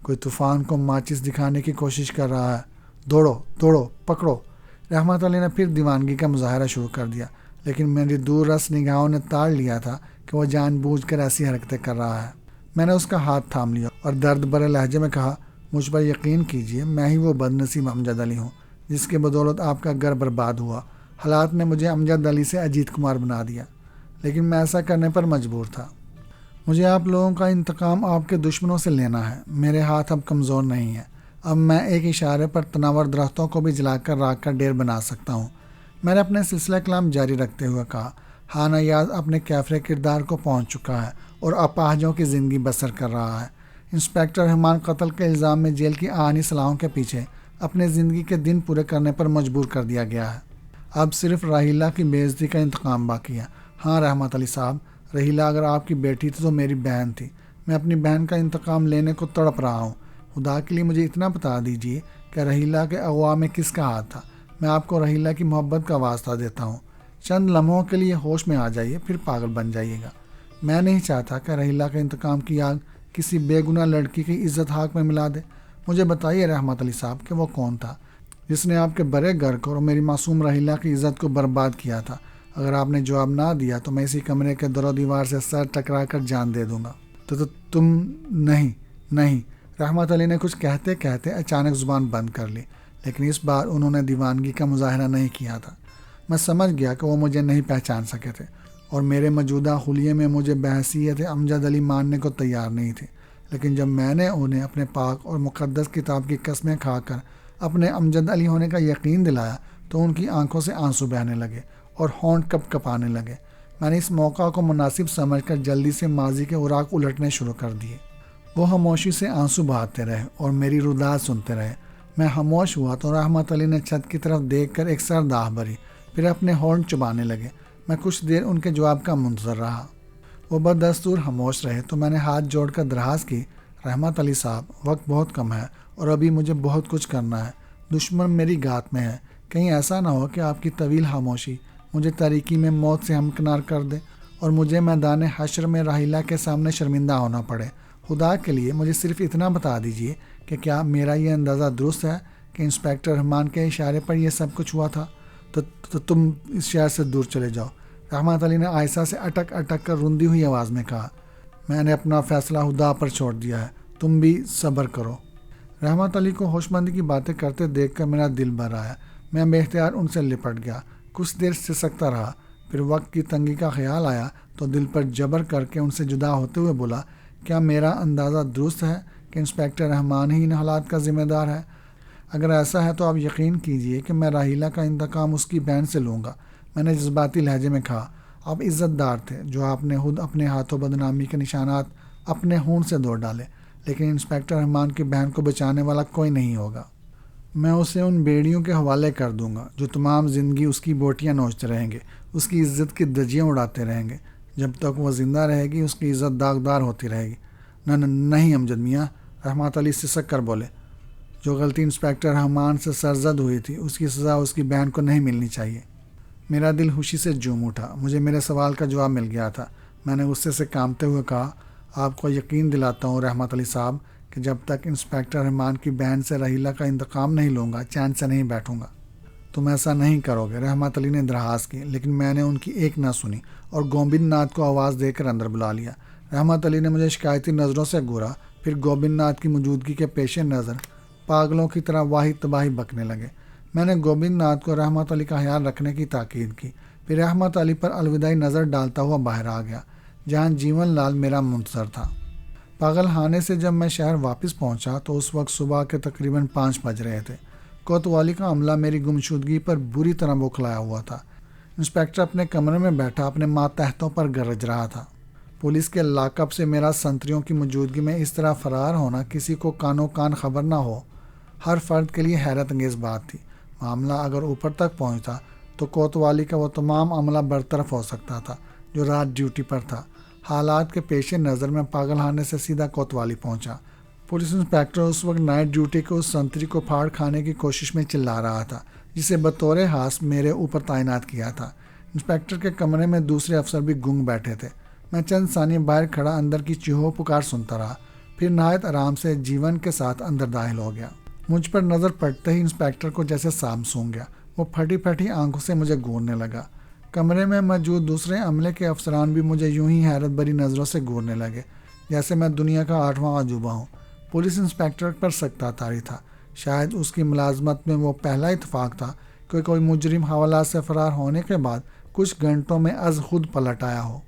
کوئی طوفان کو ماچس دکھانے کی کوشش کر رہا ہے، دوڑو دوڑو پکڑو۔ رحمت علی نے پھر دیوانگی کا مظاہرہ شروع کر دیا، لیکن میری دور رس نگاہوں نے تاڑ لیا تھا کہ وہ جان بوجھ کر ایسی حرکتیں کر رہا ہے۔ میں نے اس کا ہاتھ تھام لیا اور درد بھرے لہجے میں کہا، مجھ پر یقین کیجیے، میں ہی وہ بد نصیب امجد علی ہوں جس کے بدولت آپ کا گھر برباد ہوا۔ حالات نے مجھے امجد علی سے اجیت کمار بنا دیا، لیکن میں ایسا کرنے پر مجبور تھا۔ مجھے آپ لوگوں کا انتقام آپ کے دشمنوں سے لینا ہے۔ میرے ہاتھ اب کمزور نہیں ہیں، اب میں ایک اشارے پر تناور درختوں کو بھی جلا کر راکھ کا ڈیر بنا سکتا ہوں۔ میں نے اپنے سلسلہ کلام جاری رکھتے ہوئے کہا، خان ایاز اپنے کیفر کردار کو پہنچ چکا ہے اور اپاہجوں کی زندگی بسر کر رہا ہے۔ انسپکٹر رحمان قتل کے الزام میں جیل کی آہنی صلاحوں کے پیچھے اپنے زندگی کے دن پورے کرنے پر مجبور کر دیا گیا ہے۔ اب صرف رحیلہ کی بے عزتی کا انتقام باقی ہے۔ ہاں رحمت علی صاحب، رحیلہ اگر آپ کی بیٹی تھی تو میری بہن تھی۔ میں اپنی بہن کا انتقام لینے کو تڑپ رہا ہوں۔ خدا کے لیے مجھے اتنا بتا دیجیے کہ رحیلہ کے اغوا میں کس کا ہاتھ تھا۔ میں آپ کو رحیلہ کی محبت کا واسطہ دیتا ہوں، چند لمحوں کے لیے ہوش میں آ جائیے، پھر پاگل بن جائیے گا۔ میں نہیں چاہتا کہ رحیلہ کے انتقام کی آگ کسی بے گناہ لڑکی کی عزت حق میں ملا دے۔ مجھے بتائیے رحمت علی صاحب کہ وہ کون تھا جس نے آپ کے برے گھر کو اور میری معصوم رحیلہ کی عزت کو برباد کیا تھا؟ اگر آپ نے جواب نہ دیا تو میں اسی کمرے کے در و دیوار سے سر ٹکرا کر جان دے دوں گا۔ تو تم نہیں۔ رحمت علی نے کچھ کہتے کہتے اچانک زبان بند کر لی، لیکن اس بار انہوں نے دیوانگی کا مظاہرہ نہیں کیا تھا۔ میں سمجھ گیا کہ وہ مجھے نہیں پہچان سکے تھے اور میرے موجودہ حلیے میں مجھے بحیثیت امجد علی ماننے کو تیار نہیں تھے، لیکن جب میں نے انہیں اپنے پاک اور مقدس کتاب کی قسمیں کھا کر اپنے امجد علی ہونے کا یقین دلایا تو ان کی آنکھوں سے آنسو بہنے لگے اور ہونٹ کپ کپانے لگے۔ میں نے اس موقع کو مناسب سمجھ کر جلدی سے ماضی کے اوراق الٹنے شروع کر دیے۔ وہ خاموشی سے آنسو بہاتے رہے اور میری رداد سنتے رہے۔ میں خاموش ہوا تو رحمت علی نے چھت کی طرف دیکھ کر ایک سر داہ بھری، پھر اپنے ہونٹ چبانے لگے۔ میں کچھ دیر ان کے جواب کا منتظر رہا۔ وہ بدستور خاموش رہے تو میں نے ہاتھ جوڑ کر درخواست کی، رحمت علی صاحب، وقت بہت کم ہے اور ابھی مجھے بہت کچھ کرنا ہے۔ دشمن میری گات میں ہے، کہیں ایسا نہ ہو کہ آپ کی طویل خاموشی مجھے تاریکی میں موت سے ہمکنار کر دے اور مجھے میدان حشر میں رحیلہ کے سامنے شرمندہ ہونا پڑے۔ خدا کے لیے مجھے صرف اتنا بتا دیجیے کہ کیا میرا یہ اندازہ درست ہے کہ انسپکٹر رحمان کے اشارے پر یہ سب کچھ ہوا تھا؟ تو تم اس شہر سے دور چلے جاؤ۔ رحمت علی نے آہستہ سے اٹک اٹک کر روندی ہوئی آواز میں کہا، میں نے اپنا فیصلہ خدا پر چھوڑ دیا ہے، تم بھی صبر کرو۔ رحمت علی کو ہوشمندی کی باتیں کرتے دیکھ کر میرا دل بھر آیا۔ میں بے اختیار ان سے لپٹ گیا، کچھ دیر سسکتا رہا، پھر وقت کی تنگی کا خیال آیا تو دل پر جبر کر کے ان سے جدا ہوتے ہوئے بولا، کیا میرا اندازہ درست ہے کہ انسپکٹر رحمان ہی ان حالات کا ذمہ دار ہے؟ اگر ایسا ہے تو آپ یقین کیجئے کہ میں رحیلہ کا انتقام اس کی بہن سے لوں گا۔ میں نے جذباتی لہجے میں کہا، آپ عزت دار تھے جو آپ نے خود اپنے ہاتھوں بدنامی کے نشانات اپنے خون سے دھو ڈالے، لیکن انسپکٹر رحمان کی بہن کو بچانے والا کوئی نہیں ہوگا۔ میں اسے ان بیڑیوں کے حوالے کر دوں گا جو تمام زندگی اس کی بوٹیاں نوچتے رہیں گے، اس کی عزت کی دھجیاں اڑاتے رہیں گے۔ جب تک وہ زندہ رہے گی اس کی عزت داغدار ہوتی رہے گی۔ نہیں امجد میاں، رحمت علی سسک کر بولے، جو غلطی انسپکٹر رحمان سے سرزد ہوئی تھی اس کی سزا اس کی بہن کو نہیں ملنی چاہیے۔ میرا دل خوشی سے جھوم اٹھا، مجھے میرے سوال کا جواب مل گیا تھا۔ میں نے غصے سے کانپتے ہوئے کہا، آپ کو یقین دلاتا ہوں رحمت علی صاحب کہ جب تک انسپکٹر رحمان کی بہن سے رحیلہ کا انتقام نہیں لوں گا چین سے نہیں بیٹھوں گا۔ تم ایسا نہیں کرو گے، رحمت علی نے درخواست کی، لیکن میں نے ان کی ایک نہ سنی اور گوبند ناتھ کو آواز دے کر اندر بلا لیا۔ رحمت علی نے مجھے شکایتی نظروں سے گھورا، پھر گوبند ناتھ کی موجودگی کے پیش نظر پاگلوں کی طرح واحد تباہی بکنے لگے۔ میں نے گوبند ناتھ کو رحمت علی کا خیال رکھنے کی تاکید کی، پھر رحمت علی پر الوداعی نظر ڈالتا ہوا باہر آ گیا، جہاں جیون لال میرا منتظر تھا۔ پاگل خانے سے جب میں شہر واپس پہنچا تو اس وقت صبح کے تقریباً 5 بج رہے تھے۔ کوتوالی کا عملہ میری گمشدگی پر بری طرح بوکھلایا ہوا تھا۔ انسپکٹر اپنے کمرے میں بیٹھا اپنے ماتحتوں پر گرج رہا تھا۔ پولیس کے لاک اپ سے میرا سنتریوں کی موجودگی میں اس طرح فرار ہونا کسی کو کانوں کان خبر نہ ہو، ہر فرد کے لیے حیرت انگیز بات تھی۔ معاملہ اگر اوپر تک پہنچتا تو کوتوالی کا وہ تمام عملہ برطرف ہو سکتا تھا جو رات ڈیوٹی پر تھا۔ حالات کے پیش نظر میں پاگل خانے سے سیدھا کوتوالی پہنچا۔ پولیس انسپکٹر اس وقت نائٹ ڈیوٹی کو اس سنتری کو پھاڑ کھانے کی کوشش میں چلا رہا تھا جسے بطور خاص میرے اوپر تعینات کیا تھا۔ انسپکٹر کے کمرے میں دوسرے افسر بھی گنگ بیٹھے تھے۔ میں چند ثانیے باہر کھڑا اندر کی چیخو پکار سنتا رہا، پھر نہایت آرام سے جیون کے ساتھ اندر داخل ہو گیا۔ مجھ پر نظر پڑتے ہی انسپکٹر کو جیسے سانپ سونگ گیا۔ وہ پھٹی پھٹی آنکھوں سے مجھے گھورنے لگا۔ کمرے میں موجود دوسرے عملے کے افسران بھی مجھے یوں ہی حیرت بھری نظروں سے گھورنے لگے جیسے میں دنیا کا 8واں عجوبہ ہوں۔ پولیس انسپکٹر پر سکتہ طاری تھا۔ شاید اس کی ملازمت میں وہ پہلا اتفاق تھا کہ کوئی مجرم حوالات سے فرار ہونے کے بعد کچھ گھنٹوں میں از خود پلٹ آیا ہو۔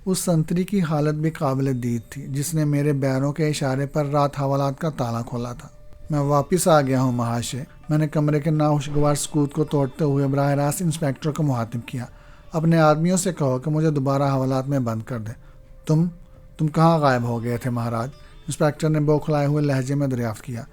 اس سنتری کی حالت بھی قابل دید تھی جس نے میرے بیروں کے اشارے پر رات حوالات کا تالا کھولا تھا۔ میں واپس آ گیا ہوں مہاشے، میں نے کمرے کے ناخوشگوار سکوت کو توڑتے ہوئے براہ راست انسپکٹر کو مخاطب کیا۔ اپنے آدمیوں سے کہو کہ مجھے دوبارہ حوالات میں بند کر دے۔ تم کہاں غائب ہو گئے تھے مہاراج؟ انسپکٹر نے بوکھلائے ہوئے لہجے میں دریافت کیا۔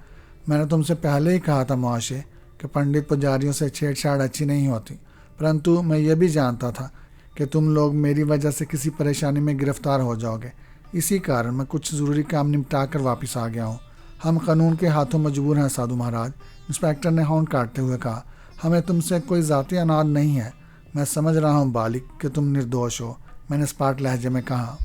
میں نے تم سے پہلے ہی کہا تھا معاشے کہ پنڈت پجاریوں سے چھیڑ چھاڑ اچھی نہیں ہوتی، پرنتو میں یہ بھی جانتا تھا کہ تم لوگ میری وجہ سے کسی پریشانی میں گرفتار ہو جاؤ گے، اسی کارن میں کچھ ضروری کام نمٹا کر واپس آ گیا ہوں۔ ہم قانون کے ہاتھوں مجبور ہیں سادھو مہاراج، انسپکٹر نے ہونٹ کاٹتے ہوئے کہا۔ ہمیں تم سے کوئی ذاتی اناد نہیں ہے، میں سمجھ رہا ہوں بالک کہ تم نردوش ہو، میں نے اسپاٹ لہجے میں کہا۔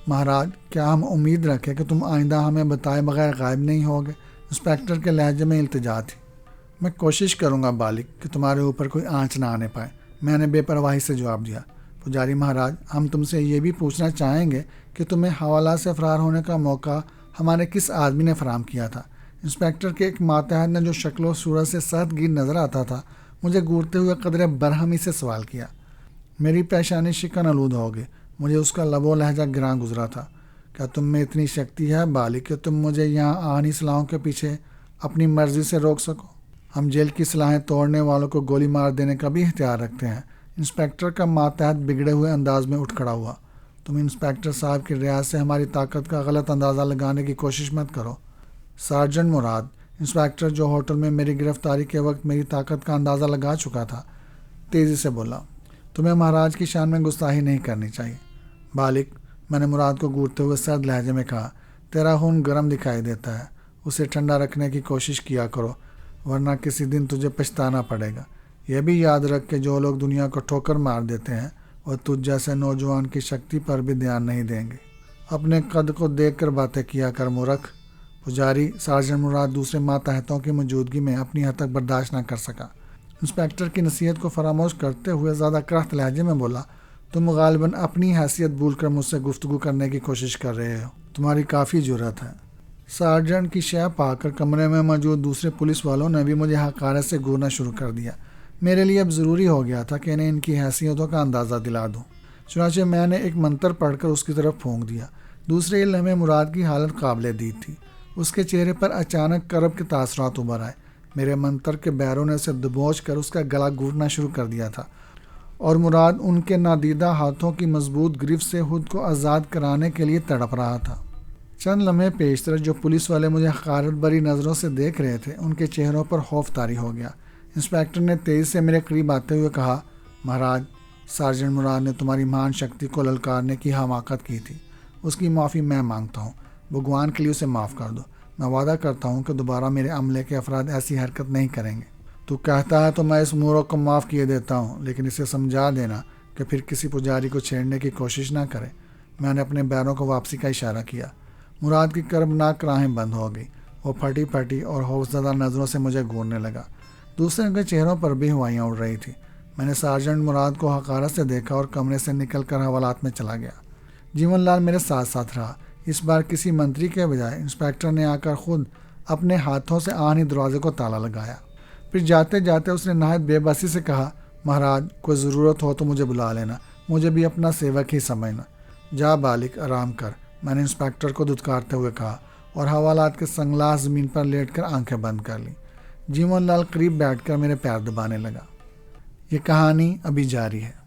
مہاراج، کیا ہم امید رکھیں کہ تم آئندہ ہمیں بتائے بغیر غائب نہیں ہوگے؟ انسپکٹر کے لہجے میں التجا تھی۔ میں کوشش کروں گا بالک کہ تمہارے اوپر کوئی آنچ نہ آنے پائے، میں نے بے پرواہی سے جواب دیا۔ پجاری مہاراج، ہم تم سے یہ بھی پوچھنا چاہیں گے کہ تمہیں حوالات سے فرار ہونے کا موقع ہمارے کس آدمی نے فراہم کیا تھا؟ انسپکٹر کے ایک ماتحت نے جو شکل و صورت سے سخت گیر نظر آتا تھا مجھے گورتے ہوئے قدرے برہمی سے سوال کیا۔ میری پیشانی شکن آلود ہو گئی، مجھے اس کا لب و لہجہ گراں گزرا تھا۔ کیا تم میں اتنی شکتی ہے بالک کہ تم مجھے یہاں آہنی سلاحوں کے پیچھے اپنی مرضی سے روک سکو؟ ہم جیل کی سلاحیں توڑنے والوں کو گولی مار دینے کا بھی اختیار رکھتے ہیں۔ انسپکٹر کا ماتحت بگڑے ہوئے انداز میں اٹھ کھڑا ہوا۔ تم انسپکٹر صاحب کی رعایت سے ہماری طاقت کا غلط اندازہ لگانے کی کوشش مت کرو۔ سارجنٹ مراد، انسپکٹر جو ہوٹل میں میری گرفتاری کے وقت میری طاقت کا اندازہ لگا چکا تھا، تیزی سے بولا، تمہیں مہاراج کی شان میں گستاخی نہیں کرنی چاہیے۔ بالک، میں نے مراد کو گورتے ہوئے سرد لہجے میں کہا، تیرا خون گرم دکھائی دیتا ہے، اسے ٹھنڈا رکھنے کی کوشش کیا کرو ورنہ کسی دن تجھے پچھتانا پڑے گا۔ یہ بھی یاد رکھ کہ جو لوگ دنیا کو ٹھوکر مار دیتے ہیں وہ تجھ جیسے نوجوان کی شکتی پر بھی دھیان نہیں دیں گے۔ اپنے قد کو دیکھ کر باتیں کیا کر مورخ۔ پجاری، سارجنٹ مراد دوسرے ماتحتوں کی موجودگی میں اپنی حد تک برداشت نہ کر سکا۔ انسپکٹر کی نصیحت کو فراموش کرتے ہوئے زیادہ کرخت لہجے میں بولا، تم غالباً اپنی حیثیت بھول کر مجھ سے گفتگو کرنے کی کوشش کر رہے ہو، تمہاری کافی جرأت ہے۔ سارجنٹ کی شے پا کر کمرے میں موجود دوسرے پولیس والوں نے بھی مجھے حقارت سے گھورنا شروع کر دیا۔ میرے لیے اب ضروری ہو گیا تھا کہ انہیں ان کی حیثیتوں کا اندازہ دلا دوں۔ چنانچہ میں نے ایک منتر پڑھ کر اس کی طرف پھونک دیا۔ دوسرے ہی لمحے مراد کی حالت قابل دید تھی۔ اس کے چہرے پر اچانک کرب کے تاثرات ابھر آئے۔ میرے منتر کے بیروں نے اسے دبوچ کر اس کا گلا گھونٹنا شروع کر دیا تھا اور مراد ان کے نادیدہ ہاتھوں کی مضبوط گرفت سے خود کو آزاد کرانے کے لیے تڑپ رہا تھا۔ چند لمحے پیشتر جو پولیس والے مجھے حقارت بری نظروں سے دیکھ رہے تھے ان کے چہروں پر خوف طاری ہو گیا۔ انسپکٹر نے تیزی سے میرے قریب آتے ہوئے کہا، مہاراج، سارجنٹ مراد نے تمہاری مہان شکتی کو للکارنے کی حماقت کی تھی، اس کی معافی میں مانگتا ہوں، بھگوان کے لیے اسے معاف کر دو۔ میں وعدہ کرتا ہوں کہ دوبارہ میرے عملے کے افراد ایسی حرکت نہیں کریں گے۔ تو کہتا ہے تو میں اس مورخ کو معاف کیے دیتا ہوں، لیکن اسے سمجھا دینا کہ پھر کسی پجاری کو چھیڑنے کی کوشش نہ کرے۔ میں نے اپنے بیروں کو واپسی کا اشارہ کیا۔ مراد کی کربناک راہیں بند ہو گئی، وہ پھٹی پھٹی اور خوفزدہ نظروں سے مجھے گھورنے لگا۔ دوسرے کے چہروں پر بھی ہوائیاں اڑ رہی تھیں۔ میں نے سارجنٹ مراد کو حقارت سے دیکھا اور کمرے سے نکل کر حوالات میں چلا گیا۔ جیون لال میرے ساتھ ساتھ رہا۔ اس بار کسی منتری کے بجائے انسپکٹر نے آ کر خود اپنے ہاتھوں سے آن ہی دروازے کو تالا لگایا۔ پھر جاتے جاتے اس نے نہایت بے بسی سے کہا، مہاراج کوئی ضرورت ہو تو مجھے بلا لینا، مجھے بھی اپنا سیوک ہی سمجھنا۔ جا بالک آرام کر، میں نے انسپکٹر کو دھتکارتے ہوئے کہا اور حوالات کے سنگلاس زمین پر لیٹ کر آنکھیں بند کر لیں۔ جیون لال قریب بیٹھ کر میرے پیر دبانے لگا۔ یہ کہانی ابھی جاری ہے۔